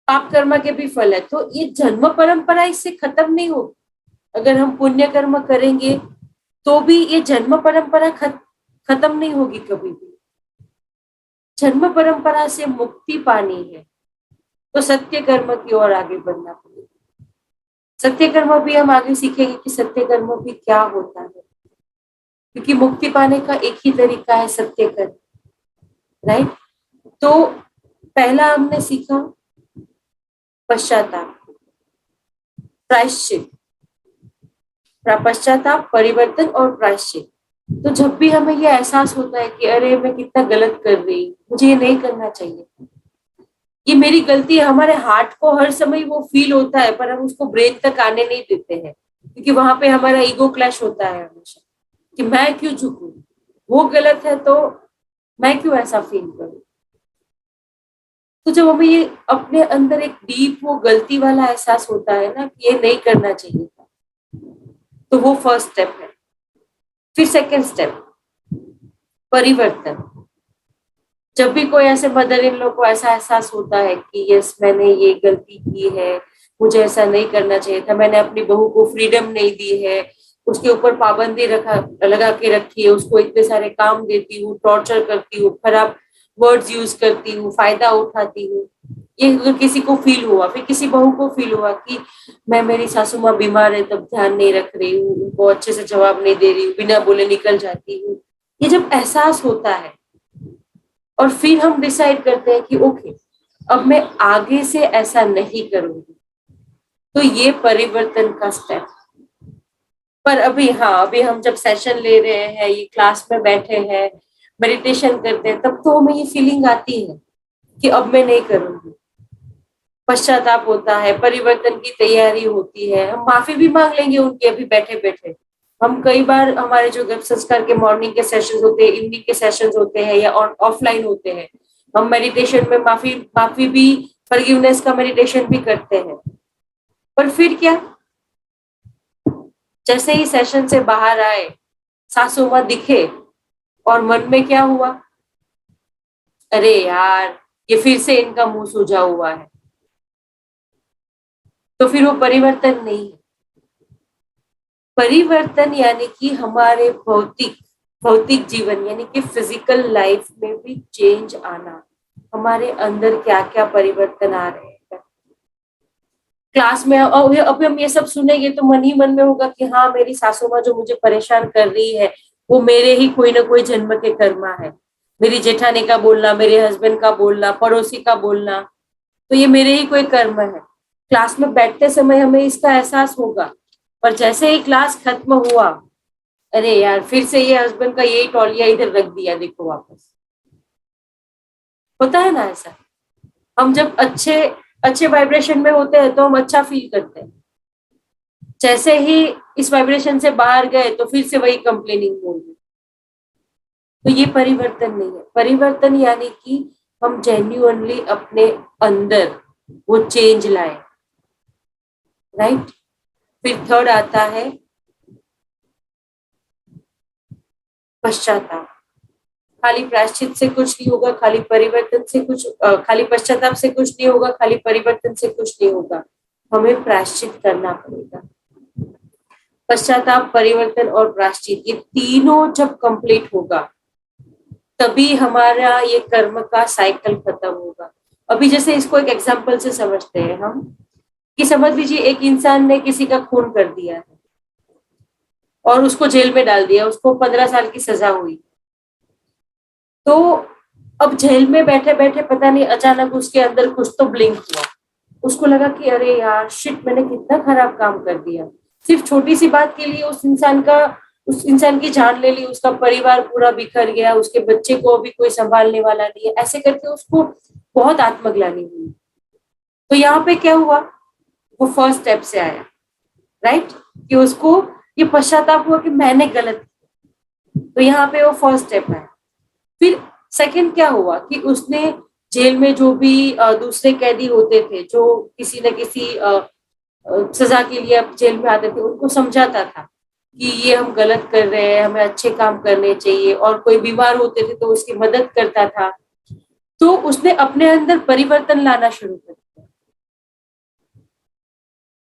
पाप कर्म के भी फल है। तो ये जन्म परंपरा इससे खत्म नहीं होगी। अगर हम पुण्य कर्म करेंगे तो भी ये जन्म परंपरा खत्म नहीं होगी कभी भी। जन्म परंपरा से मुक्ति पानी है तो सत्य कर्म की ओर आगे बढ़ना पड़ेगा। सत्य कर्म भी हम आगे सीखेंगे कि सत्य कर्म भी क्या होता है, क्योंकि मुक्ति पाने का एक ही तरीका है, सत्य कर्म, राइट। तो पहला हमने सीखा पश्चाताप, प्रायश्चित, पश्चाताप, परिवर्तन और प्रायश्चित। तो जब भी हमें ये एहसास होता है कि अरे मैं कितना गलत कर रही हूँ, मुझे ये नहीं करना चाहिए, ये मेरी गलती है, हमारे हार्ट को हर समय वो फील होता है पर हम उसको ब्रेन तक आने नहीं देते हैं, क्योंकि वहां पे हमारा ईगो क्लैश होता है हमेशा कि मैं क्यों झुकूं, वो गलत है तो मैं क्यों ऐसा फील करूं। तो जब हमें ये अपने अंदर एक डीप वो गलती वाला एहसास होता है ना कि ये नहीं करना चाहिए था, तो वो फर्स्ट स्टेप है। फिर सेकेंड स्टेप परिवर्तन। जब भी कोई ऐसे मदर इन लोग को ऐसा एहसास होता है कि यस मैंने ये गलती की है, मुझे ऐसा नहीं करना चाहिए था, मैंने अपनी बहू को फ्रीडम नहीं दी है, उसके ऊपर पाबंदी लगा के रखी है, उसको इतने सारे काम देती हूँ, टॉर्चर करती हूँ, खराब वर्ड्स यूज करती हूँ, फायदा उठाती हूँ, ये अगर किसी को फील हुआ, फिर किसी बहू को फील हुआ कि मैं मेरी सासू माँ बीमार है तब ध्यान नहीं रख रही हूँ, उनको अच्छे से जवाब नहीं दे रही हूँ, बिना बोले निकल जाती हूँ, ये जब एहसास होता है और फिर हम डिसाइड करते हैं कि ओके अब मैं आगे से ऐसा नहीं करूंगी, तो ये परिवर्तन का स्टेप। पर अभी हाँ, अभी हम जब सेशन ले रहे हैं, ये क्लास में बैठे हैं, मेडिटेशन करते हैं, तब तो हमें ये फीलिंग आती है कि अब मैं नहीं करूंगी, पश्चाताप होता है, परिवर्तन की तैयारी होती है, हम माफी भी मांग लेंगे उनकी अभी बैठे बैठे। हम कई बार हमारे जो गर्भ संस्कार के मॉर्निंग के सेशंस होते हैं, इवनिंग के सेशंस होते हैं या ऑफलाइन होते हैं, हम मेडिटेशन में माफी माफी भी, फॉरगिवनेस का मेडिटेशन भी करते हैं। पर फिर क्या, जैसे ही सेशन से बाहर आए, सासू माँ दिखे और मन में क्या हुआ, अरे यार ये फिर से इनका मुंह सूजा हुआ है, तो फिर वो परिवर्तन नहीं है। परिवर्तन यानी कि हमारे भौतिक भौतिक जीवन यानी कि फिजिकल लाइफ में भी चेंज आना, हमारे अंदर क्या क्या परिवर्तन आ रहे हैं। क्लास में अभी हम ये सब सुनेंगे तो मन ही मन में होगा कि हाँ मेरी सासू माँ जो मुझे परेशान कर रही है वो मेरे ही कोई ना कोई जन्म के कर्मा है, मेरी जेठानी का बोलना, मेरे हस्बैंड का बोलना, पड़ोसी का बोलना, तो ये मेरे ही कोई कर्म है। क्लास में बैठते समय हमें इसका एहसास होगा पर जैसे ही क्लास खत्म हुआ, अरे यार फिर से ये हस्बैंड का यही तौलिया इधर रख दिया, देखो वापस। होता है ना ऐसा। हम जब अच्छे अच्छे वाइब्रेशन में होते हैं तो हम अच्छा फील करते हैं, जैसे ही इस वाइब्रेशन से बाहर गए तो फिर से वही कंप्लेनिंग होगी। तो ये परिवर्तन नहीं है। परिवर्तन यानी कि हम जेन्युइनली अपने अंदर वो चेंज लाए, राइट। फिर थर्ड आता है पश्चाताप। खाली प्रायश्चित से कुछ नहीं होगा, खाली परिवर्तन से कुछ खाली पश्चाताप से कुछ नहीं होगा, खाली परिवर्तन से कुछ नहीं होगा। हमें प्रायश्चित करना पड़ेगा। पश्चाताप, परिवर्तन और प्रायश्चित, ये तीनों जब कंप्लीट होगा तभी हमारा ये कर्म का साइकिल खत्म होगा। अभी जैसे इसको एक एग्जांपल से समझते हैं हम, कि समझ लीजिए एक इंसान ने किसी का खून कर दिया है और उसको जेल में डाल दिया, उसको 15 साल की सजा हुई। तो अब जेल में बैठे बैठे पता नहीं अचानक उसके अंदर कुछ तो ब्लिंक हुआ, उसको लगा कि अरे यार शिट, मैंने कितना खराब काम कर दिया। सिर्फ छोटी सी बात के लिए उस इंसान की जान ले ली, उसका परिवार पूरा बिखर गया, उसके बच्चे को अभी कोई संभालने वाला नहीं है, ऐसे करके उसको बहुत आत्मग्लानि हुई। तो यहाँ पे क्या हुआ, वो फर्स्ट स्टेप से आया, राइट, कि उसको ये पश्चाताप हुआ कि मैंने गलत किया। तो यहाँ पे वो फर्स्ट स्टेप है। फिर सेकंड क्या हुआ कि उसने जेल में जो भी दूसरे कैदी होते थे, जो किसी न किसी सजा के लिए अब जेल में आते थे, उनको समझाता था कि ये हम गलत कर रहे हैं, हमें अच्छे काम करने चाहिए, और कोई बीमार होते थे तो उसकी मदद करता था। तो उसने अपने अंदर परिवर्तन लाना शुरू कर दिया।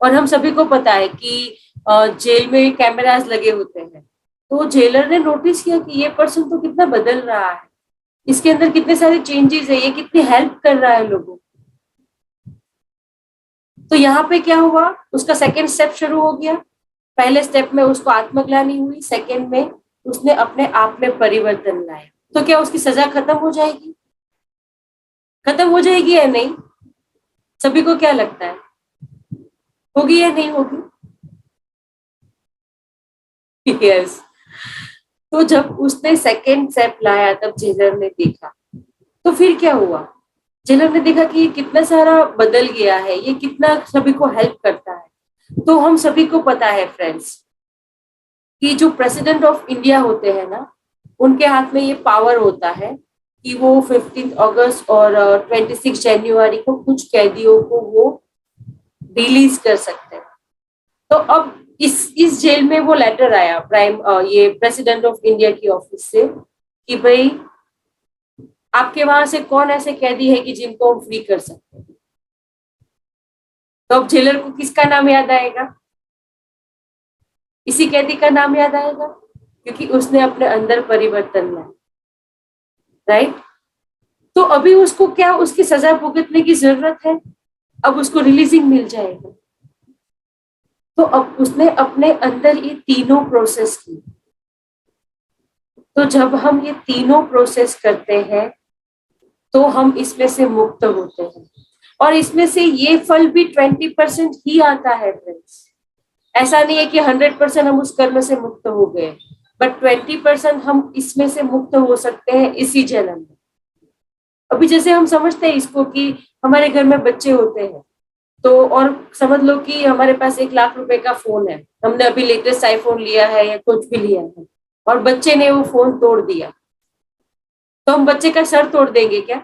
और हम सभी को पता है कि जेल में कैमरास लगे होते हैं, तो जेलर ने नोटिस किया कि ये पर्सन तो कितना बदल रहा है, इसके अंदर कितने सारे चेंजेस है, ये कितनी हेल्प कर रहा है लोगों को। तो यहाँ पे क्या हुआ, उसका सेकेंड स्टेप शुरू हो गया। पहले स्टेप में उसको आत्मग्लानि हुई, सेकेंड में उसने अपने आप में परिवर्तन लाया। तो क्या उसकी सजा खत्म हो जाएगी? खत्म हो जाएगी या नहीं? सभी को क्या लगता है, होगी या नहीं होगी? यस। तो जब उसने सेकेंड स्टेप लाया तब जेलर ने देखा। तो फिर क्या हुआ, जेलर ने देखा कि ये कितना सारा बदल गया है, ये कितना सभी को हेल्प करता है। तो हम सभी को पता है फ्रेंड्स कि जो प्रेसिडेंट ऑफ इंडिया होते हैं ना, उनके हाथ में ये पावर होता है कि वो 15 अगस्त और 26 जनवरी को कुछ कैदियों को वो रिलीज कर सकते हैं। तो अब इस जेल में वो लेटर आया ये प्रेसिडेंट ऑफ इंडिया की ऑफिस से कि भाई आपके वहां से कौन ऐसे कैदी है कि जिनको हम फ्री कर सकते हैं। तो अब जेलर को किसका नाम याद आएगा? इसी कैदी का नाम याद आएगा, क्योंकि उसने अपने अंदर परिवर्तन लाया, राइट। तो अभी उसको क्या उसकी सजा भुगतने की जरूरत है? अब उसको रिलीजिंग मिल जाएगा। तो अब उसने अपने अंदर ये तीनों प्रोसेस की। तो जब हम ये तीनों प्रोसेस करते हैं तो हम इसमें से मुक्त होते हैं, और इसमें से ये फल भी 20% ही आता है फ्रेंड्स। ऐसा नहीं है कि 100% हम उस कर्म से मुक्त हो गए, बट 20% हम इसमें से मुक्त हो सकते हैं इसी जन्म में। अभी जैसे हम समझते हैं इसको कि हमारे घर में बच्चे होते हैं, तो और समझ लो कि हमारे पास 1 लाख रुपए का फोन है, हमने अभी लेटेस्ट आईफोन लिया है या कुछ भी लिया है, और बच्चे ने वो फोन तोड़ दिया, तो हम बच्चे का सर तोड़ देंगे क्या?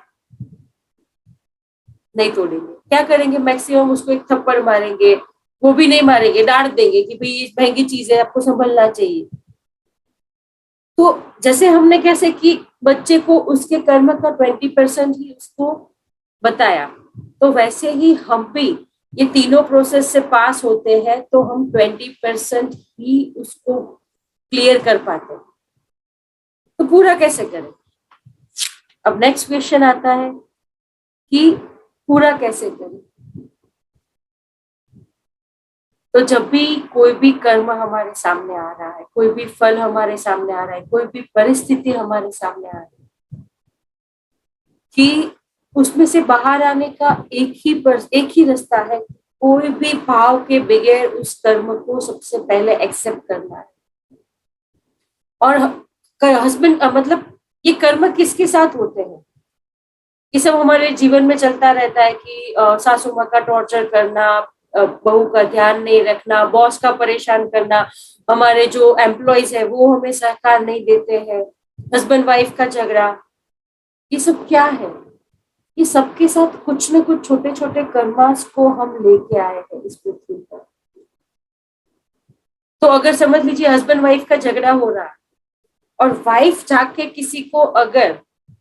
नहीं तोड़ेंगे। क्या करेंगे, मैक्सिमम उसको एक थप्पड़ मारेंगे, वो भी नहीं मारेंगे, डांट देंगे कि भाई महंगी चीज है, आपको संभलना चाहिए। तो जैसे हमने कैसे कि बच्चे को उसके कर्म का 20% ही उसको बताया, तो वैसे ही हम भी ये तीनों प्रोसेस से पास होते हैं तो हम 20% ही उसको क्लियर कर पाते हैं। तो पूरा कैसे करें? अब नेक्स्ट क्वेश्चन आता है कि पूरा कैसे करें। तो जब भी कोई भी कर्म हमारे सामने आ रहा है, कोई भी फल हमारे सामने आ रहा है, कोई भी परिस्थिति हमारे सामने आ रही है, कि उसमें से बाहर आने का एक ही रास्ता है कोई भी भाव के बगैर उस कर्म को सबसे पहले एक्सेप्ट करना है। और हस्बैंड मतलब ये कर्म किसके साथ होते हैं? ये सब हमारे जीवन में चलता रहता है कि सासू माँ का टॉर्चर करना, बहू का ध्यान नहीं रखना, बॉस का परेशान करना, हमारे जो एम्प्लॉयज है वो हमें सहकार नहीं देते हैं, हस्बैंड वाइफ का झगड़ा, ये सब क्या है? ये सबके साथ कुछ न कुछ छोटे छोटे कर्मास को हम लेके आए हैं इस पृथ्वी पर। तो अगर समझ लीजिए हस्बैंड वाइफ का झगड़ा हो रहा है और वाइफ जाके किसी को अगर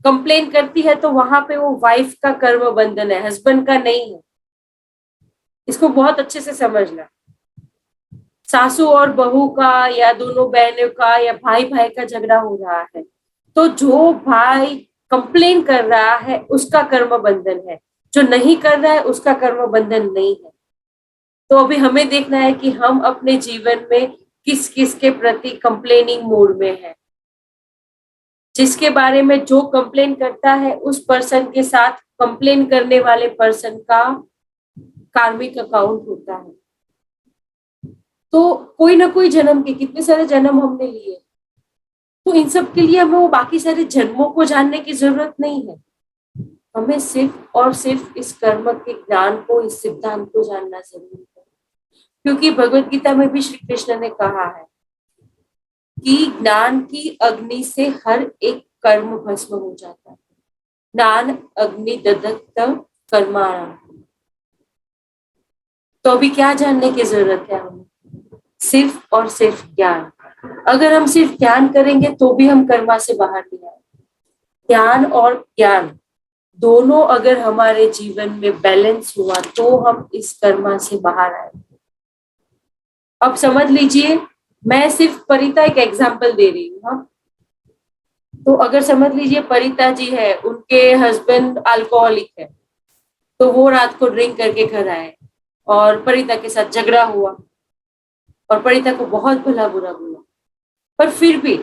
कंप्लेन करती है तो वहां पे वो वाइफ का कर्म बंधन है, हस्बैंड का नहीं है। इसको बहुत अच्छे से समझना। सासू और बहू का या दोनों बहनों का या भाई भाई का झगड़ा हो रहा है, तो जो भाई कंप्लेन कर रहा है उसका कर्म बंधन है, जो नहीं कर रहा है उसका कर्म बंधन नहीं है। तो अभी हमें देखना है कि हम अपने जीवन में किस किस के प्रति कंप्लेनिंग मूड में है। जिसके बारे में जो कंप्लेन करता है उस पर्सन के साथ कंप्लेन करने वाले पर्सन का कार्मिक अकाउंट होता है। तो कोई ना कोई जन्म के कितने सारे जन्म हमने लिए, तो इन सब के लिए हमें वो बाकी सारे जन्मों को जानने की जरूरत नहीं है। हमें सिर्फ और सिर्फ इस कर्म के ज्ञान को, इस सिद्धांत को जानना जरूरी है। क्योंकि भगवत गीता में भी श्री कृष्ण ने कहा है कि ज्ञान की अग्नि से हर एक कर्म भस्म हो जाता है। ज्ञान अग्नि ददत्त कर्माणाम। तो अभी क्या जानने की जरूरत है हमें? सिर्फ और सिर्फ ज्ञान। अगर हम सिर्फ ज्ञान करेंगे तो भी हम कर्मा से बाहर नहीं आए। ध्यान और ज्ञान दोनों अगर हमारे जीवन में बैलेंस हुआ तो हम इस कर्मा से बाहर आए। अब समझ लीजिए, मैं सिर्फ परिता एक एग्जांपल दे रही हूँ। हाँ, तो अगर समझ लीजिए परिता जी है, उनके हस्बैंड अल्कोहलिक है, तो वो रात को ड्रिंक करके घर आए और परिता के साथ झगड़ा हुआ और परिता को बहुत भला बुरा बोला। पर फिर भी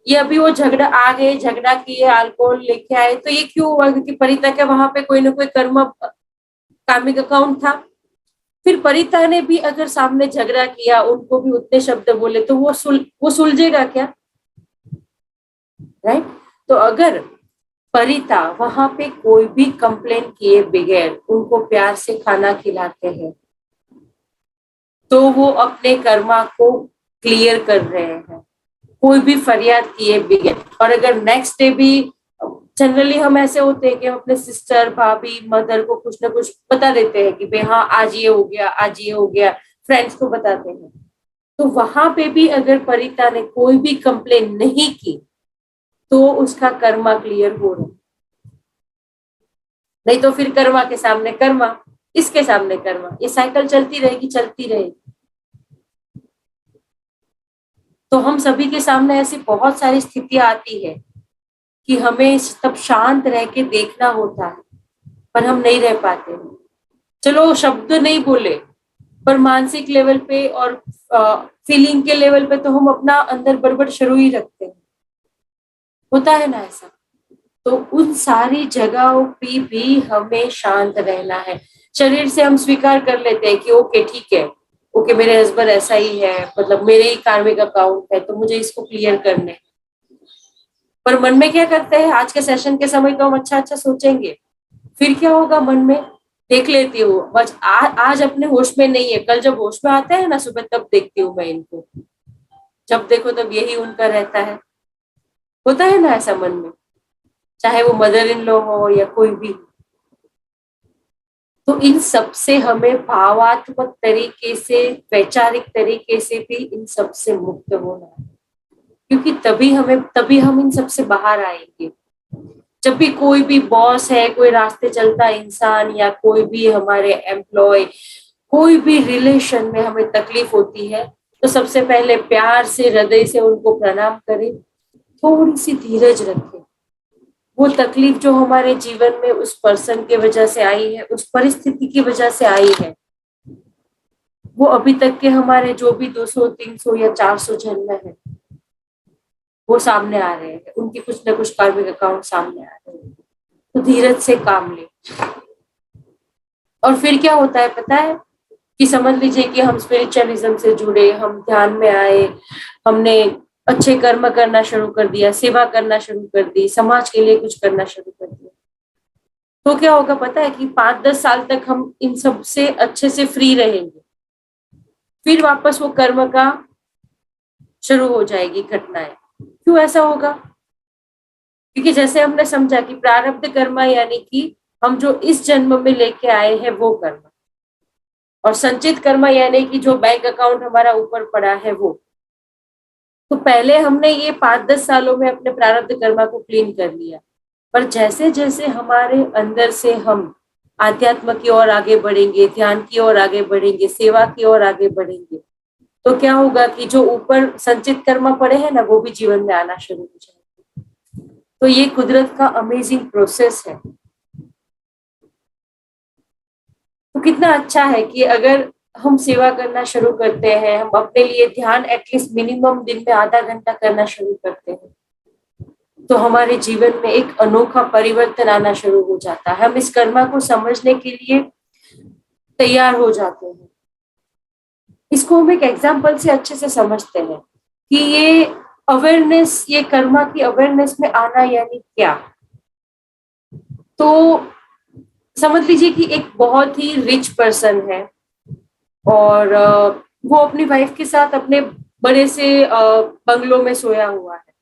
ये अभी वो झगड़ा आ गए, झगड़ा किए, अल्कोहल लेके आए, तो ये क्यों हुआ? क्योंकि परिता के वहां पे कोई ना कोई कर्म कार्मिक अकाउंट था। फिर परिता ने भी अगर सामने झगड़ा किया, उनको भी उतने शब्द बोले, तो वो सुलझेगा क्या? राइट। तो अगर परिता वहां पे कोई भी कंप्लेन किए बगैर उनको प्यार से खाना खिलाते हैं, तो वो अपने कर्मा को क्लियर कर रहे हैं, कोई भी फरियाद किए बगैर। और अगर नेक्स्ट डे भी, जनरली हम ऐसे होते हैं कि हम अपने सिस्टर, भाभी, मदर को कुछ ना कुछ बता देते हैं कि भाई हाँ आज ये हो गया, आज ये हो गया, फ्रेंड्स को बताते हैं। तो वहां पे भी अगर परिता ने कोई भी कंप्लेन नहीं की तो उसका कर्मा क्लियर हो रहा। नहीं तो फिर कर्मा के सामने कर्मा, इसके सामने कर्मा, ये साइकिल चलती रहेगी, चलती रहेगी। तो हम सभी के सामने ऐसी बहुत सारी स्थितियां आती है कि हमें तब शांत रह के देखना होता है, पर हम नहीं रह पाते। चलो शब्द नहीं बोले, पर मानसिक लेवल पे और फीलिंग के लेवल पे तो हम अपना अंदर बड़बड़ शुरू ही रखते हैं। होता है ना ऐसा? तो उन सारी जगहों पे भी हमें शांत रहना है। शरीर से हम स्वीकार कर लेते हैं कि ओके ठीक है, ओके मेरे हस्बैंड ऐसा ही है, मतलब मेरे ही कार्मिक अकाउंट है, तो मुझे इसको क्लियर करने। पर मन में क्या करते हैं? आज के सेशन के समय तो हम अच्छा अच्छा सोचेंगे, फिर क्या होगा मन में? देख लेती हूँ बस, आज अपने होश में नहीं है, कल जब होश में आता है ना सुबह, तब देखती हूँ मैं इनको। जब देखो तब यही उनका रहता है। होता है ना ऐसा मन में, चाहे वो मदर इन लॉ हो या कोई भी। तो इन सब से हमें भावात्मक तरीके से, वैचारिक तरीके से भी इन सब से मुक्त होना है। क्योंकि तभी हम इन सब से बाहर आएंगे। जब भी कोई भी बॉस है, कोई रास्ते चलता इंसान या कोई भी हमारे एम्प्लॉय, कोई भी रिलेशन में हमें तकलीफ होती है, तो सबसे पहले प्यार से हृदय से उनको प्रणाम करें, थोड़ी सी धीरज रखें। वो तकलीफ जो हमारे जीवन में उस पर्सन की वजह से आई है, उस परिस्थिति की वजह से आई है, वो अभी तक के हमारे जो भी 200, 300 या 400 जन्म है, वो सामने आ रहे हैं, उनके कुछ ना कुछ कार्मिक अकाउंट सामने आ रहे हैं। तो धीरज से काम ले। और फिर क्या होता है पता है? कि समझ लीजिए कि हम स्पिरिचुअलिज्म से जुड़े, हम ध्यान में आए, हमने अच्छे कर्म करना शुरू कर दिया, सेवा करना शुरू कर दी, समाज के लिए कुछ करना शुरू कर दिया, तो क्या होगा पता है कि 5-10 साल तक हम इन सब से अच्छे से फ्री रहेंगे, फिर वापस वो कर्म का शुरू हो जाएगी घटनाएं। क्यों ऐसा होगा? क्योंकि जैसे हमने समझा कि प्रारब्ध कर्म यानी कि हम जो इस जन्म में लेके आए हैं वो कर्म, और संचित कर्म यानी कि जो बैंक अकाउंट हमारा ऊपर पड़ा है वो। तो पहले हमने ये 5-10 सालों में अपने प्रारब्ध कर्मा को क्लीन कर लिया, पर जैसे जैसे हमारे अंदर से हम आध्यात्म की ओर आगे बढ़ेंगे, ध्यान की ओर आगे बढ़ेंगे, सेवा की ओर आगे बढ़ेंगे, तो क्या होगा कि जो ऊपर संचित कर्म पड़े हैं ना वो भी जीवन में आना शुरू हो जाएंगे। तो ये कुदरत का अमेजिंग प्रोसेस है। तो कितना अच्छा है कि अगर हम सेवा करना शुरू करते हैं, हम अपने लिए ध्यान एटलीस्ट मिनिमम दिन में आधा घंटा करना शुरू करते हैं, तो हमारे जीवन में एक अनोखा परिवर्तन आना शुरू हो जाता है। हम इस कर्मा को समझने के लिए तैयार हो जाते हैं। इसको हम एक एग्जाम्पल से अच्छे से समझते हैं कि ये अवेयरनेस, ये कर्मा की अवेयरनेस में आना यानी क्या। तो समझ लीजिए कि एक बहुत ही रिच पर्सन है और वो अपनी वाइफ के साथ अपने बड़े से बंगलों में सोया हुआ है,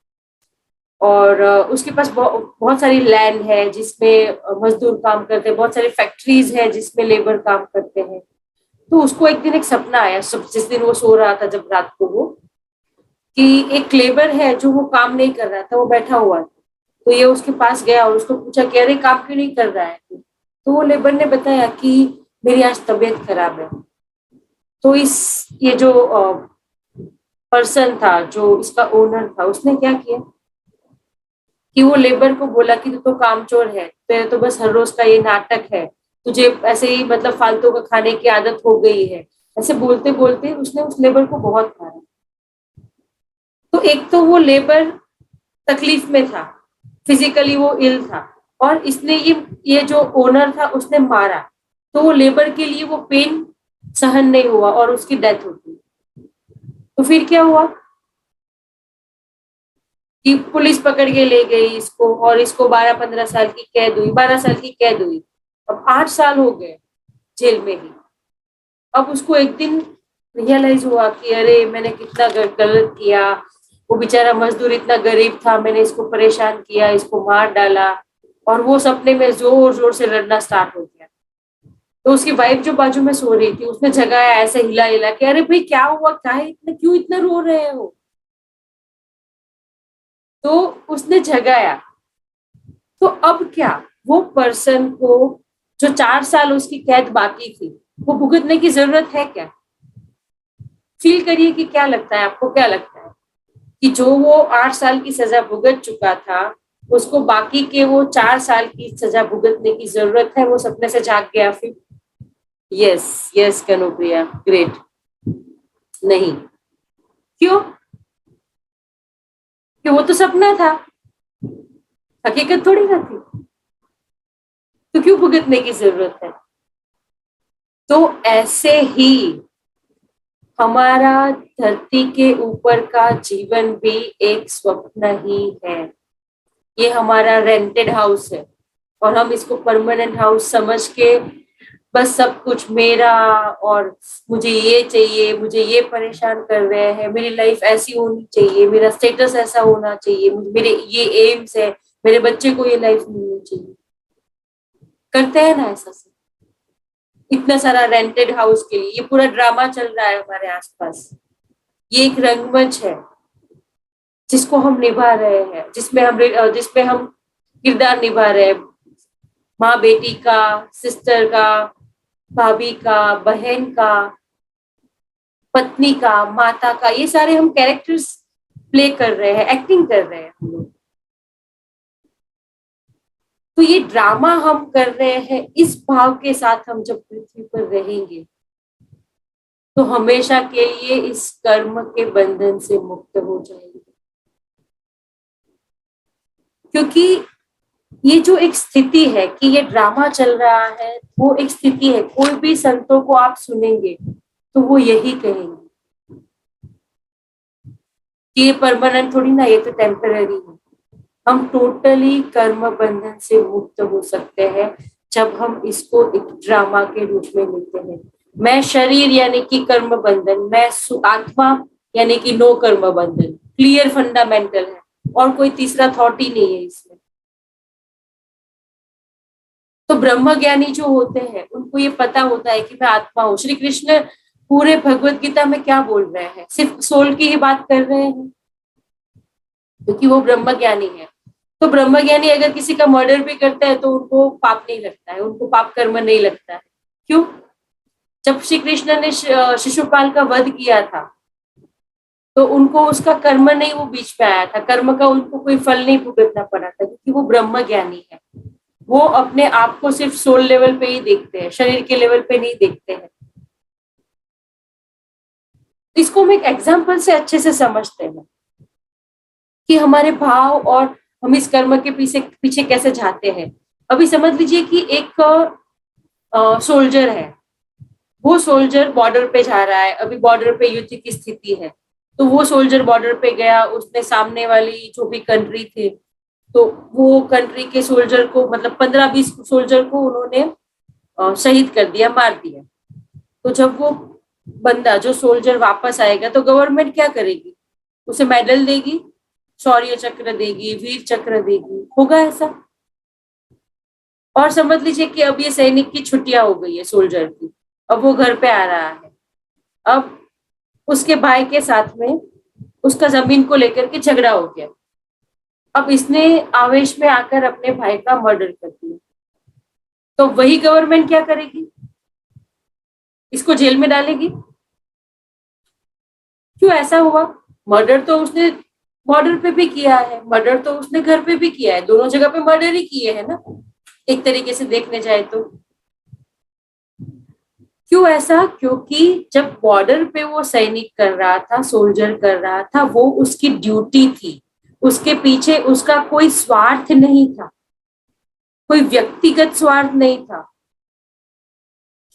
और उसके पास बहुत सारी लैंड है जिसमें मजदूर काम करते हैं, बहुत सारी फैक्ट्रीज है जिसमें लेबर काम करते हैं। तो उसको एक दिन एक सपना आया, जिस दिन वो सो रहा था, जब रात को वो, कि एक लेबर है जो वो काम नहीं कर रहा था, वो बैठा हुआ था। तो ये उसके पास गया और उसको पूछा कि अरे काम क्यों नहीं कर रहा है? तो वो लेबर ने बताया कि मेरी आज तबीयत खराब है। तो ये जो पर्सन था, जो इसका ओनर था, उसने क्या किया कि वो लेबर को बोला कि तू तो कामचोर है, तेरे तो बस हर रोज का ये नाटक है, तुझे ऐसे ही मतलब फालतू का खाने की आदत हो गई है। ऐसे बोलते बोलते उसने उस लेबर को बहुत मारा। तो एक तो वो लेबर तकलीफ में था, फिजिकली वो इल था, और इसने ये जो ओनर था उसने मारा, तो वो लेबर के लिए वो पेन सहन नहीं हुआ और उसकी डेथ हो गई। तो फिर क्या हुआ कि पुलिस पकड़ के ले गई इसको, और इसको 12-15 साल की कैद हुई, 12 साल की कैद हुई। अब 8 साल हो गए जेल में ही। अब उसको एक दिन रियलाइज हुआ कि अरे मैंने कितना गलत किया, वो बेचारा मजदूर इतना गरीब था, मैंने इसको परेशान किया, इसको मार डाला। और वो सपने में जोर जोर से लड़ना स्टार्ट हो गया। तो उसकी वाइफ जो बाजू में सो रही थी उसने जगाया, ऐसे हिला हिला के, अरे भाई क्या हुआ, क्या है इतना, क्यों इतना रो रहे हो? तो उसने जगाया। तो अब क्या, वो पर्सन को जो 4 साल उसकी कैद बाकी थी वो भुगतने की जरूरत है क्या? फील करिए कि क्या लगता है आपको, क्या लगता है कि जो वो 8 साल की सजा भुगत चुका था, उसको बाकी के वो 4 साल की सजा भुगतने की जरूरत है? वो सपने से जाग गया फिर? Yes, yes Kanupriya, great. नहीं। क्यों? कि वो तो सपना था, हकीकत थोड़ी ना थी। तो क्यों भुगतने की जरूरत है? तो ऐसे ही हमारा धरती के ऊपर का जीवन भी एक स्वप्न ही है। ये हमारा रेंटेड हाउस है, और हम इसको परमानेंट हाउस समझ के बस सब कुछ मेरा, और मुझे ये चाहिए, मुझे ये परेशान कर रहे हैं, मेरी लाइफ ऐसी होनी चाहिए, मेरा स्टेटस ऐसा होना चाहिए, मेरे ये एम्स है, मेरे बच्चे को ये लाइफ मिलनी चाहिए। करते हैं ना ऐसा सब? इतना सारा रेंटेड हाउस के लिए ये पूरा ड्रामा चल रहा है हमारे आसपास। ये एक रंगमंच है जिसको हम निभा रहे हैं, जिसमें हम किरदार निभा रहे हैं, माँ बेटी का, सिस्टर का, भाभी का, बहन का, पत्नी का, माता का, ये सारे हम कैरेक्टर्स प्ले कर रहे हैं, एक्टिंग कर रहे हैं हम लोग। तो ये ड्रामा हम कर रहे हैं, इस भाव के साथ हम जब पृथ्वी पर रहेंगे तो हमेशा के लिए इस कर्म के बंधन से मुक्त हो जाएंगे। क्योंकि ये जो एक स्थिति है कि ये ड्रामा चल रहा है, वो एक स्थिति है। कोई भी संतों को आप सुनेंगे तो वो यही कहेंगे कि ये परमानेंट थोड़ी ना, ये तो टेम्पररी है। हम टोटली कर्म बंधन से मुक्त हो सकते हैं जब हम इसको एक ड्रामा के रूप में लेते हैं। मैं शरीर यानी कि कर्म बंधन, मैं आत्मा यानी कि नो कर्म बंधन, क्लियर फंडामेंटल है, और कोई तीसरा थॉट ही नहीं है इसमें। तो ब्रह्म ज्ञानी जो होते हैं उनको ये पता होता है कि मैं आत्मा हूँ। श्री कृष्ण पूरे भगवत गीता में क्या बोल रहे हैं, सिर्फ सोल की ही बात कर रहे हैं, क्योंकि वो ब्रह्म ज्ञानी है। तो ब्रह्म ज्ञानी अगर किसी का मर्डर भी करता है तो उनको पाप नहीं लगता है, उनको पाप कर्म नहीं लगता है। क्यों? जब श्री कृष्ण ने शिशुपाल का वध किया था तो उनको उसका कर्म नहीं वो बीच में आया था, कर्म का उनको कोई फल नहीं भुगतना पड़ा था, क्योंकि वो ब्रह्म ज्ञानी है। वो अपने आप को सिर्फ सोल लेवल पे ही देखते हैं, शरीर के लेवल पे नहीं देखते हैं। इसको हम एक एग्जाम्पल से अच्छे से समझते हैं कि हमारे भाव और हम इस कर्म के पीछे पीछे कैसे जाते हैं। अभी समझ लीजिए कि एक सोल्जर है, वो सोल्जर बॉर्डर पे जा रहा है, अभी बॉर्डर पे युद्ध की स्थिति है। तो वो सोल्जर बॉर्डर पे गया, उसने सामने वाली जो भी कंट्री थे, तो वो कंट्री के सोल्जर को, मतलब 15-20 सोल्जर को उन्होंने शहीद कर दिया, मार दिया। तो जब वो बंदा जो सोल्जर वापस आएगा तो गवर्नमेंट क्या करेगी? उसे मेडल देगी, शौर्य चक्र देगी, वीर चक्र देगी, होगा ऐसा? और समझ लीजिए कि अब ये सैनिक की छुट्टियां हो गई है सोल्जर की, अब वो घर पे आ रहा है। अब उसके भाई के साथ में उसका जमीन को लेकर के झगड़ा हो गया। अब इसने आवेश में आकर अपने भाई का मर्डर कर दिया। तो वही गवर्नमेंट क्या करेगी? इसको जेल में डालेगी। क्यों ऐसा हुआ? मर्डर तो उसने बॉर्डर पे भी किया है, मर्डर तो उसने घर पे भी किया है, दोनों जगह पे मर्डर ही किए हैं ना, एक तरीके से देखने जाए तो। क्यों ऐसा? क्योंकि जब बॉर्डर पे वो सैनिक कर रहा था, सोल्जर कर रहा था, वो उसकी ड्यूटी थी, उसके पीछे उसका कोई स्वार्थ नहीं था, कोई व्यक्तिगत स्वार्थ नहीं था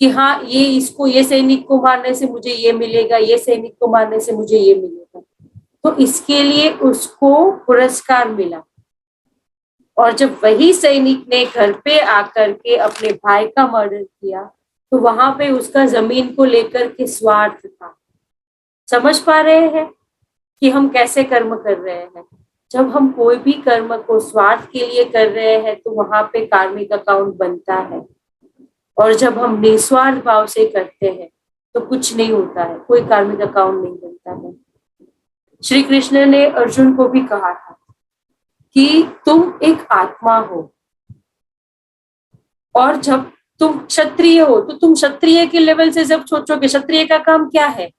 कि हाँ ये इसको, ये सैनिक को मारने से मुझे ये मिलेगा, ये सैनिक को मारने से मुझे ये मिलेगा। तो इसके लिए उसको पुरस्कार मिला। और जब वही सैनिक ने घर पे आकर के अपने भाई का मर्डर किया तो वहां पे उसका जमीन को लेकर के स्वार्थ था। समझ पा रहे हैं कि हम कैसे कर्म कर रहे हैं? जब हम कोई भी कर्म को स्वार्थ के लिए कर रहे हैं तो वहां पे कार्मिक अकाउंट बनता है, और जब हम निस्वार्थ भाव से करते हैं तो कुछ नहीं होता है, कोई कार्मिक अकाउंट नहीं बनता है। श्री कृष्ण ने अर्जुन को भी कहा था कि तुम एक आत्मा हो, और जब तुम क्षत्रिय हो तो तुम क्षत्रिय के लेवल से जब सोचोगे, क्षत्रिय का काम क्या है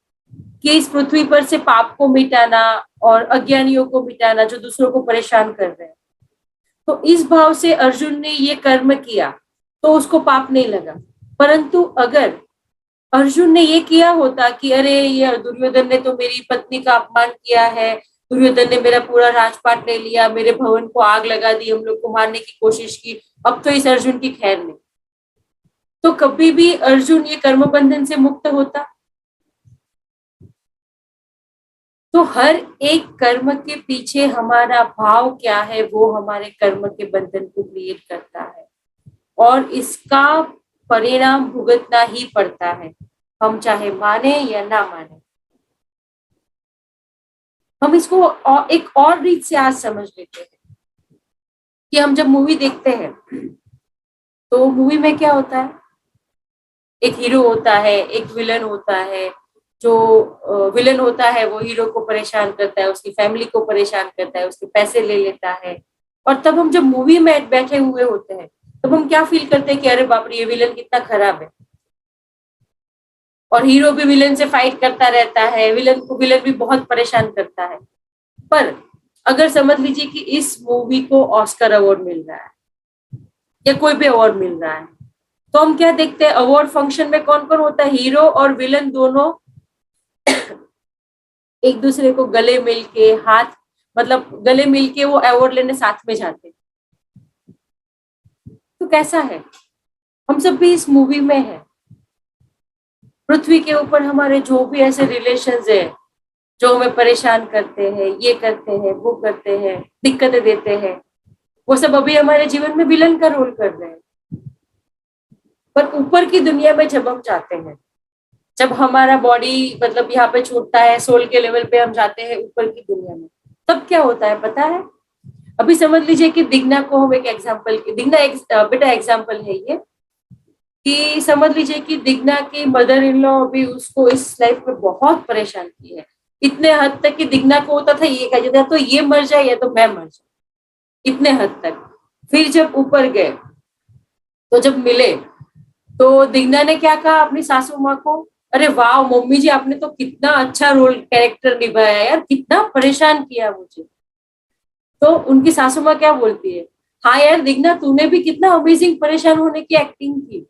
कि इस पृथ्वी पर से पाप को मिटाना और अज्ञानियों को मिटाना जो दूसरों को परेशान कर रहे हैं। तो इस भाव से अर्जुन ने ये कर्म किया तो उसको पाप नहीं लगा। परंतु अगर अर्जुन ने ये किया होता कि अरे ये दुर्योधन ने तो मेरी पत्नी का अपमान किया है, दुर्योधन ने मेरा पूरा राजपाट ले लिया, मेरे भवन को आग लगा दी, हम लोग को मारने की कोशिश की, अब तो इस अर्जुन की खैर नहीं, तो कभी भी अर्जुन ये कर्म बंधन से मुक्त होता? तो हर एक कर्म के पीछे हमारा भाव क्या है वो हमारे कर्म के बंधन को क्रिएट करता है, और इसका परिणाम भुगतना ही पड़ता है, हम चाहे माने या ना माने। हम इसको एक और रीत से आज समझ लेते हैं कि हम जब मूवी देखते हैं तो मूवी में क्या होता है, एक हीरो होता है, एक विलन होता है। जो विलन होता है वो हीरो को परेशान करता है, उसकी फैमिली को परेशान करता है, उसके पैसे ले लेता है। और तब हम जब मूवी में बैठे हुए होते हैं तब हम क्या फील करते हैं कि अरे बाप रे ये विलन कितना खराब है, और हीरो भी विलन से फाइट करता रहता है, विलन भी बहुत परेशान करता है। पर अगर समझ लीजिए कि इस मूवी को ऑस्कर अवार्ड मिल रहा है या कोई भी अवार्ड मिल रहा है, तो हम क्या देखते हैं, अवार्ड फंक्शन में कौन कौन होता है, हीरो और विलन दोनों एक दूसरे को गले मिलके, हाथ मतलब गले मिलके वो अवार्ड लेने साथ में जाते हैं। तो कैसा है, हम सब भी इस मूवी में है। पृथ्वी के ऊपर हमारे जो भी ऐसे रिलेशंस है जो हमें परेशान करते हैं, ये करते हैं, वो करते हैं, दिक्कतें देते हैं, वो सब अभी हमारे जीवन में विलन का रोल कर रहे हैं। पर ऊपर की दुनिया में जब हम जाते हैं, जब हमारा बॉडी मतलब यहाँ पे छूटता है, सोल के लेवल पे हम जाते हैं ऊपर की दुनिया में, तब क्या होता है पता है? अभी समझ लीजिए कि दिग्ना को हम एक एग्जाम्पल, दिग्ना एक बेटा एग्जाम्पल है ये, कि समझ लीजिए कि दिग्ना की मदर इन लॉ अभी उसको इस लाइफ में बहुत परेशान की है, इतने हद तक कि दिग्ना को होता था ये कहा जाता तो ये मर जाए या तो मैं मर जाऊं, इतने हद तक। फिर जब ऊपर गए तो जब मिले तो दिग्ना ने क्या कहा अपनी सासू माँ को, अरे वाह मम्मी जी आपने तो कितना अच्छा रोल कैरेक्टर निभाया यार, कितना परेशान किया मुझे। तो उनकी सासू माँ क्या बोलती है, हाँ यार दिग्ना तूने भी कितना अमेजिंग परेशान होने की एक्टिंग की,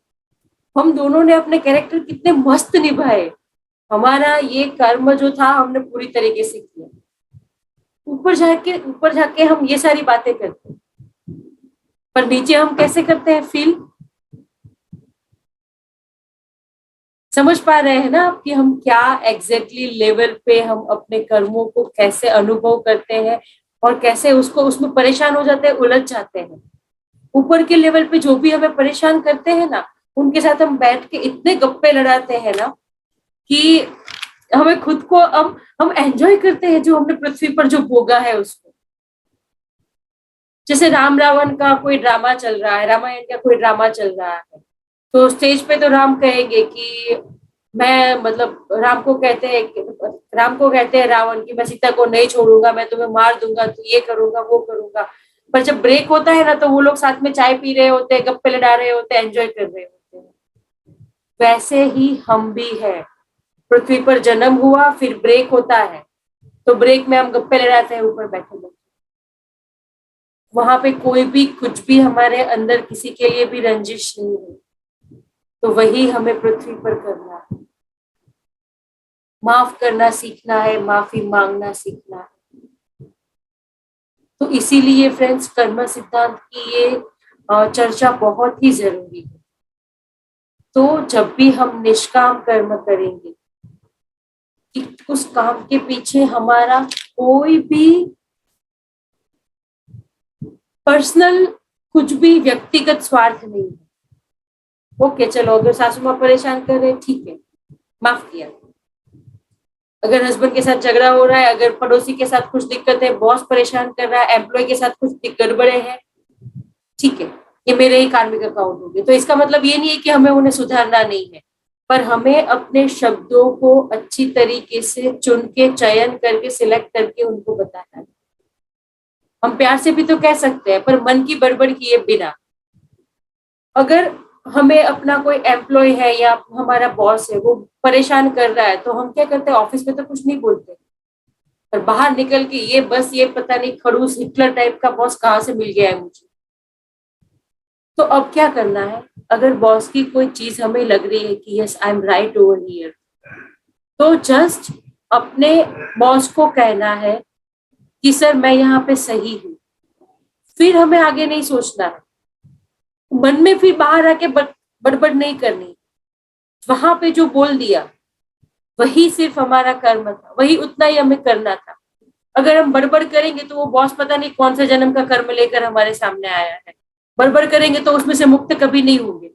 हम दोनों ने अपने कैरेक्टर कितने मस्त निभाए, हमारा ये कर्म जो था हमने पूरी तरीके से किया। ऊपर जाके हम ये सारी बातें करते हैं, पर नीचे हम कैसे करते हैं फील? समझ पा रहे हैं ना आप कि हम क्या एग्जैक्टली लेवल पे हम अपने कर्मों को कैसे अनुभव करते हैं और कैसे उसको उसमें परेशान हो जाते हैं, उलझ जाते हैं। ऊपर के लेवल पे जो भी हमें परेशान करते हैं ना, उनके साथ हम बैठ के इतने गप्पे लड़ाते हैं ना कि हमें खुद को हम एंजॉय करते हैं जो हमने पृथ्वी पर जो भोगा है उसको। जैसे राम रावण का कोई ड्रामा चल रहा है, रामायण का कोई ड्रामा चल रहा है, तो स्टेज पे तो राम कहेंगे कि मैं मतलब राम को कहते हैं रावण की मैं सीता को नहीं छोड़ूंगा, मैं तुम्हें मार दूंगा, तो ये करूंगा वो करूंगा। पर जब ब्रेक होता है ना तो वो लोग साथ में चाय पी रहे होते हैं, गप्पे लड़ा रहे होते हैं, एंजॉय कर रहे होते हैं। वैसे ही हम भी है, पृथ्वी पर जन्म हुआ, फिर ब्रेक होता है, तो ब्रेक में हम गप्पे लड़ाते हैं ऊपर बैठे बैठे। वहां पे कोई भी कुछ भी हमारे अंदर किसी के लिए भी रंजिश नहीं है, तो वही हमें पृथ्वी पर करना है। माफ करना सीखना है, माफी मांगना सीखना है। तो इसीलिए फ्रेंड्स कर्म सिद्धांत की ये चर्चा बहुत ही जरूरी है। तो जब भी हम निष्काम कर्म करेंगे कि उस काम के पीछे हमारा कोई भी पर्सनल कुछ भी व्यक्तिगत स्वार्थ नहीं है। ओके चलो अगर सासू माँ परेशान कर रहे ठीक है, माफ किया। अगर हस्बैंड के साथ झगड़ा हो रहा है, अगर पड़ोसी के साथ कुछ दिक्कत है, बॉस परेशान कर रहा है, एम्प्लॉय के साथ कुछ गड़बड़े हैं, ठीक है, ये मेरे ही कार्मिक अकाउंट होंगे। तो इसका मतलब ये नहीं है कि हमें उन्हें सुधारना नहीं है, पर हमें अपने शब्दों को अच्छी तरीके से चुन के चयन करके सिलेक्ट करके उनको बताना है। हम प्यार से भी तो कह सकते हैं, पर मन की बड़बड़ किए बिना। अगर हमें अपना कोई एम्प्लॉय है या हमारा बॉस है वो परेशान कर रहा है, तो हम क्या करते हैं, ऑफिस में तो कुछ नहीं बोलते, पर बाहर निकल के ये बस ये पता नहीं खड़ूस हिटलर टाइप का बॉस कहाँ से मिल गया है मुझे। तो अब क्या करना है, अगर बॉस की कोई चीज हमें लग रही है कि yes I am right over here, तो जस्ट अपने बॉस को कहना है कि सर मैं यहाँ पे सही हूँ। फिर हमें आगे नहीं सोचना है, मन में फिर बाहर आके बड़बड़ नहीं करनी। वहां पे जो बोल दिया वही सिर्फ हमारा कर्म था, वही उतना ही हमें करना था। अगर हम बड़बड़ करेंगे तो वो बॉस पता नहीं कौन सा जन्म का कर्म लेकर हमारे सामने आया है, बड़बड़ करेंगे तो उसमें से मुक्त कभी नहीं होंगे।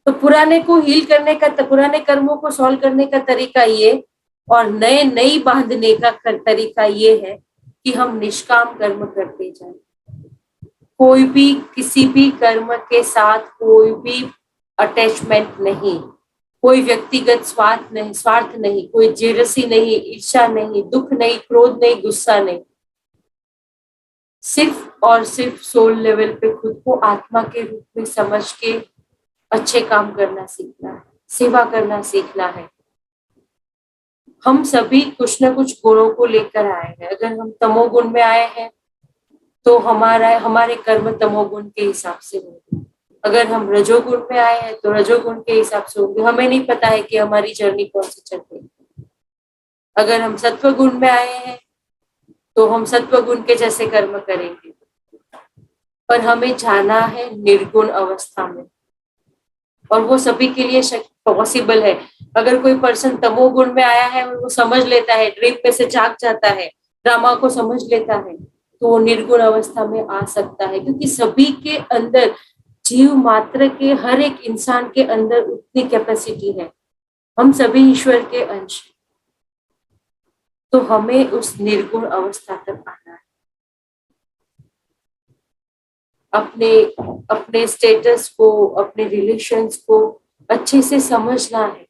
तो पुराने को हील करने का, पुराने कर्मों को सॉल्व करने का तरीका ये और नए नई बांधने का तरीका ये है कि हम निष्काम कर्म करते जाएं। कोई भी किसी भी कर्म के साथ कोई भी अटैचमेंट नहीं, कोई व्यक्तिगत स्वार्थ नहीं, कोई जेलसी नहीं, ईर्ष्या नहीं, दुख नहीं, क्रोध नहीं, गुस्सा नहीं। सिर्फ और सिर्फ सोल लेवल पे खुद को आत्मा के रूप में समझ के अच्छे काम करना सीखना है, सेवा करना सीखना है। हम सभी कुछ ना कुछ गुणों को लेकर आए हैं। अगर हम तमोगुण में आए हैं तो हमारे कर्म तमोगुण के हिसाब से होंगे। अगर हम रजोगुण में आए हैं तो रजोगुण के हिसाब से होंगे। हमें नहीं पता है कि हमारी जर्नी कौन सी चल रही है। अगर हम सत्व गुण में आए हैं तो हम सत्व गुण के जैसे कर्म करेंगे, पर हमें जाना है निर्गुण अवस्था में। और वो सभी के लिए पॉसिबल है। अगर कोई पर्सन तमोगुण में आया है और वो समझ लेता है, ड्रीम में से जाग जाता है, ड्रामा को समझ लेता है, तो वो निर्गुण अवस्था में आ सकता है, क्योंकि सभी के अंदर, जीव मात्र के हर एक इंसान के अंदर उतनी कैपेसिटी है। हम सभी ईश्वर के अंश, तो हमें उस निर्गुण अवस्था तक आना है। अपने अपने स्टेटस को, अपने रिलेशंस को अच्छे से समझना है।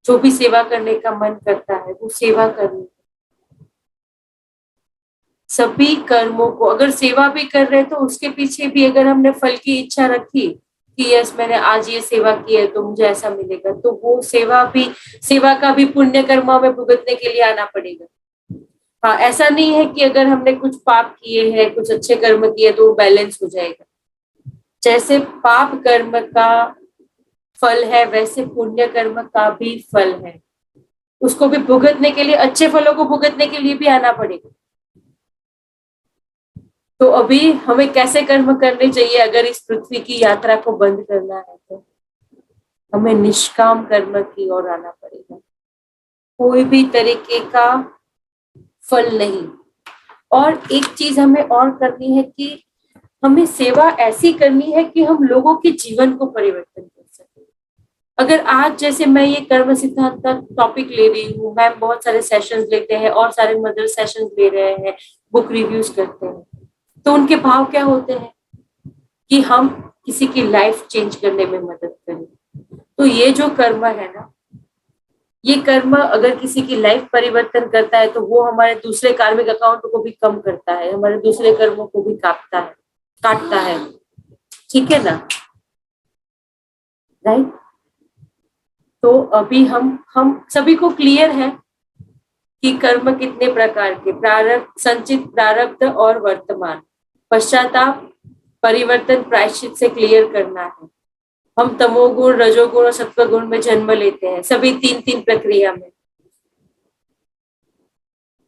जो भी सेवा करने का मन करता है वो सेवा करनी। सभी कर्मों को, अगर सेवा भी कर रहे हैं तो उसके पीछे भी अगर हमने फल की इच्छा रखी कि यस मैंने आज ये सेवा की है तो मुझे ऐसा मिलेगा, तो वो सेवा का भी पुण्य कर्म में भुगतने के लिए आना पड़ेगा। हाँ, ऐसा नहीं है कि अगर हमने कुछ पाप किए हैं, कुछ अच्छे कर्म किए तो वो बैलेंस हो जाएगा। जैसे पाप कर्म का फल है वैसे पुण्य कर्म का भी फल है। उसको भी भुगतने के लिए, अच्छे फलों को भुगतने के लिए भी आना पड़ेगा। तो अभी हमें कैसे कर्म करने चाहिए अगर इस पृथ्वी की यात्रा को बंद करना है, तो हमें निष्काम कर्म की ओर आना पड़ेगा। कोई भी तरीके का फल नहीं। और एक चीज हमें और करनी है कि हमें सेवा ऐसी करनी है कि हम लोगों के जीवन को परिवर्तन कर सकें। अगर आज जैसे मैं ये कर्म सिद्धांत का टॉपिक ले रही हूँ, मैम बहुत सारे सेशंस लेते हैं और सारे मदर सेशंस ले रहे हैं, बुक रिव्यूज करते हैं, तो उनके भाव क्या होते हैं कि हम किसी की लाइफ चेंज करने में मदद करें। तो ये जो कर्म है ना, ये कर्म अगर किसी की लाइफ परिवर्तन करता है तो वो हमारे दूसरे कार्मिक अकाउंट को भी कम करता है, हमारे दूसरे कर्मों को भी काटता है। ठीक है ना, राइट। तो अभी हम सभी को क्लियर है कि कर्म कितने प्रकार के, प्रारब्ध, संचित प्रारब्ध और वर्तमान। पश्चाताप, परिवर्तन, प्रायश्चित से क्लियर करना है। हम तमोगुण, रजोगुण और सत्वगुण में जन्म लेते हैं, सभी तीन तीन प्रक्रिया में।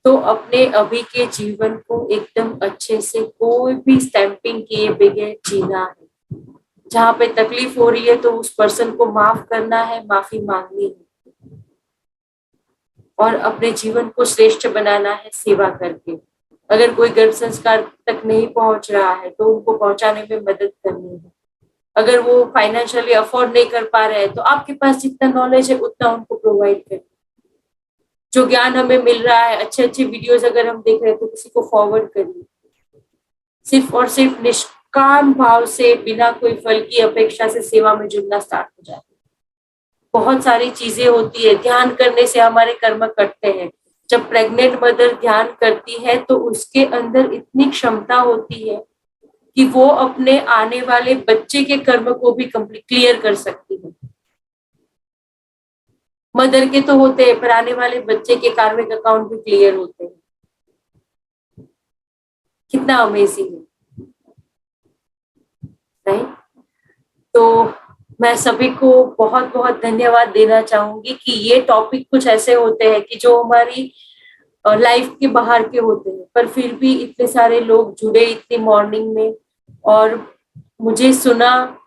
तो अपने अभी के जीवन को एकदम अच्छे से कोई भी स्टैंपिंग किए बगैर जीना है। जहाँ पे तकलीफ हो रही है तो उस पर्सन को माफ करना है, माफी मांगनी है, और अपने जीवन को श्रेष्ठ बनाना है सेवा करके। अगर कोई गर्भ संस्कार तक नहीं पहुंच रहा है तो उनको पहुंचाने में मदद करनी है। अगर वो फाइनेंशियली अफोर्ड नहीं कर पा रहे हैं तो आपके पास जितना नॉलेज है उतना उनको प्रोवाइड करें। जो ज्ञान हमें मिल रहा है, अच्छे अच्छे वीडियोस अगर हम देख रहे हैं तो किसी को फॉरवर्ड करिए। सिर्फ और सिर्फ निष्काम भाव से, बिना कोई फल की अपेक्षा से सेवा में जुड़ना स्टार्ट हो जाए। बहुत सारी चीजें होती है, ध्यान करने से हमारे कर्म कटते हैं। जब प्रेग्नेंट मदर ध्यान करती है तो उसके अंदर इतनी क्षमता होती है कि वो अपने आने वाले बच्चे के कर्म को भी कंप्लीट क्लियर कर सकती है। मदर के तो होते हैं पर आने वाले बच्चे के कार्मिक अकाउंट भी क्लियर होते हैं। कितना अमेजिंग है, राइट। तो मैं सभी को बहुत बहुत धन्यवाद देना चाहूंगी कि ये टॉपिक कुछ ऐसे होते हैं कि जो हमारी लाइफ के बाहर के होते हैं, पर फिर भी इतने सारे लोग जुड़े इतनी मॉर्निंग में और मुझे सुना,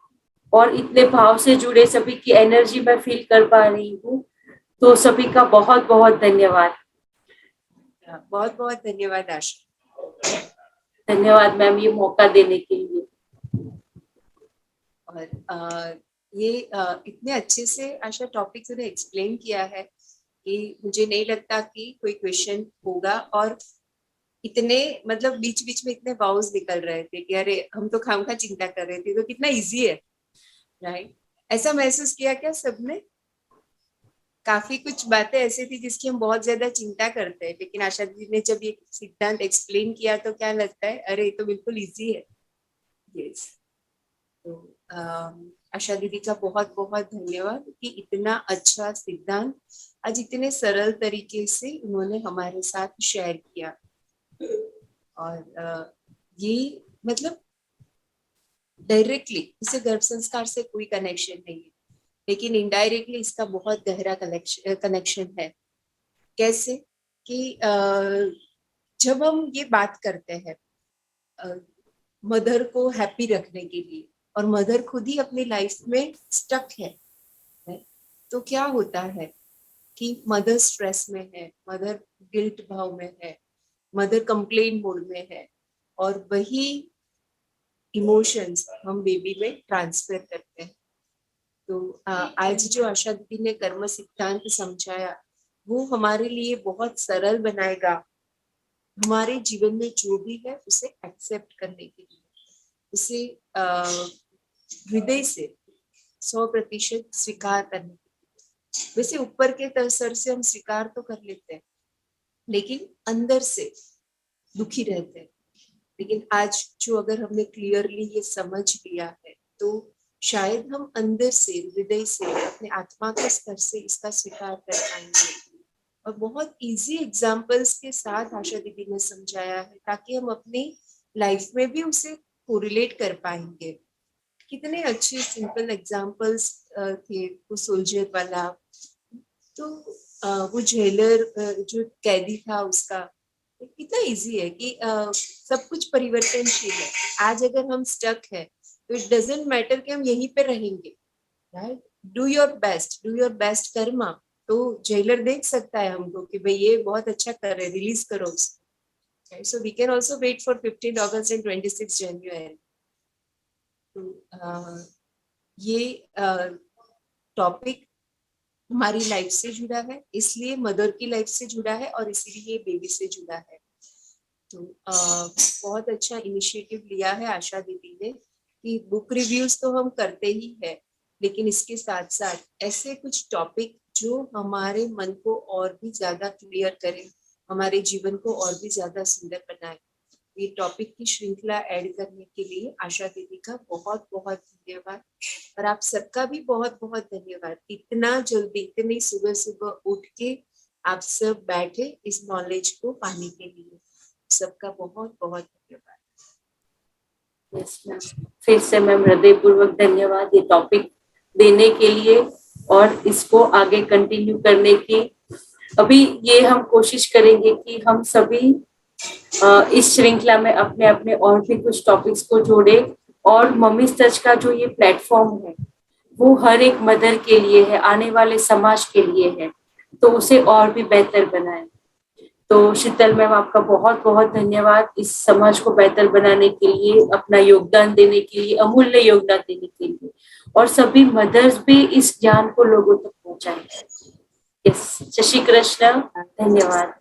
और इतने भाव से जुड़े, सभी की एनर्जी मैं फील कर पा रही हूँ। तो सभी का बहुत बहुत धन्यवाद। बहुत बहुत धन्यवाद आशा। धन्यवाद मैम ये मौका देने के लिए। और ये इतने अच्छे से आशा टॉपिक ने एक्सप्लेन किया है कि मुझे नहीं लगता कि कोई क्वेश्चन होगा। और इतने मतलब बीच बीच में इतने वाउज निकल रहे थे कि अरे हम तो खामखा चिंता कर रहे थे, तो कितना इजी है, राइट। ऐसा महसूस किया क्या सबने? काफी कुछ बातें ऐसी थी जिसकी हम बहुत ज्यादा चिंता करते हैं, लेकिन आशा दीदी ने जब ये सिद्धांत एक्सप्लेन किया तो क्या लगता है, अरे ये तो बिल्कुल इजी है। यस। तो आशा दीदी का बहुत बहुत धन्यवाद कि इतना अच्छा सिद्धांत आज इतने सरल तरीके से उन्होंने हमारे साथ शेयर किया। और ये मतलब डायरेक्टली इसे गर्भ संस्कार से कोई कनेक्शन नहीं है, लेकिन इनडायरेक्टली इसका बहुत गहरा कनेक्शन है। कैसे कि जब हम ये बात करते हैं मदर को हैप्पी रखने के लिए, और मदर खुद ही अपनी लाइफ में स्टक है, तो क्या होता है कि मदर स्ट्रेस में है, मदर गिल्ट भाव में है, मदर कंप्लेन मोड में है, और वही इमोशंस हम बेबी में ट्रांसफर करते हैं। तो आज जो आशा दीदी ने कर्म सिद्धांत समझाया वो हमारे लिए बहुत सरल बनाएगा हमारे जीवन में जो भी है उसे एक्सेप्ट करने के लिए, उसे हृदय से 100% स्वीकार करने के लिए। वैसे ऊपर के स्तर से हम स्वीकार तो कर लेते हैं, लेकिन अंदर से दुखी रहते हैं। लेकिन आज जो अगर हमने क्लियरली ये समझ लिया है तो शायद हम अंदर से, हृदय से, अपने आत्मा के स्तर से इसका स्वीकार कर पाएंगे। और बहुत इजी एग्जाम्पल्स के साथ आशा दीदी ने समझाया है ताकि हम अपनी लाइफ में भी उसे कोरिलेट कर पाएंगे। कितने अच्छे सिंपल एग्जाम्पल्स थे। वो सोल्जर वाला, तो वो जेलर जो कैदी था उसका, कितना इजी है कि सब कुछ परिवर्तनशील है। आज अगर हम स्टक है तो इट डजेंट मैटर कि हम यहीं पे रहेंगे, right. Do your best Karma. तो जेलर देख सकता है हमको कि भाई ये बहुत अच्छा कर रहे, रिलीज करो उसको। So we can also wait for 15 August and 26 January. तो ये टॉपिक हमारी लाइफ से जुड़ा है, इसलिए मदर की लाइफ से जुड़ा है और इसीलिए बेबी से जुड़ा है। तो बहुत अच्छा इनिशिएटिव लिया है आशा दीदी ने कि बुक रिव्यूज तो हम करते ही है, लेकिन इसके साथ साथ ऐसे कुछ टॉपिक जो हमारे मन को और भी ज्यादा क्लियर करें, हमारे जीवन को और भी ज्यादा सुंदर बनाए। ये टॉपिक की श्रृंखला ऐड करने के लिए आशा दीदी का बहुत बहुत धन्यवाद, और आप सबका भी बहुत बहुत धन्यवाद। इतना जल्दी, इतनी सुबह सुबह उठ के आप सब बैठे इस नॉलेज को पाने के लिए, सबका बहुत बहुत धन्यवाद। यस मैम, फिर से मैम हृदयपूर्वक धन्यवाद ये टॉपिक देने के लिए और इसको आगे कंटिन्यू करने की। अभी ये हम कोशिश करेंगे कि हम सभी इस श्रृंखला में अपने अपने और भी कुछ टॉपिक्स को जोड़े, और मम्मी टच का जो ये प्लेटफॉर्म है वो हर एक मदर के लिए है, आने वाले समाज के लिए है, तो उसे और भी बेहतर बनाए। तो शीतल मैम आपका बहुत बहुत धन्यवाद इस समाज को बेहतर बनाने के लिए, अपना योगदान देने के लिए, अमूल्य योगदान देने के लिए, और सभी मदर्स भी इस ज्ञान को लोगों तक पहुंचाएं। यस, जय श्री कृष्ण, धन्यवाद।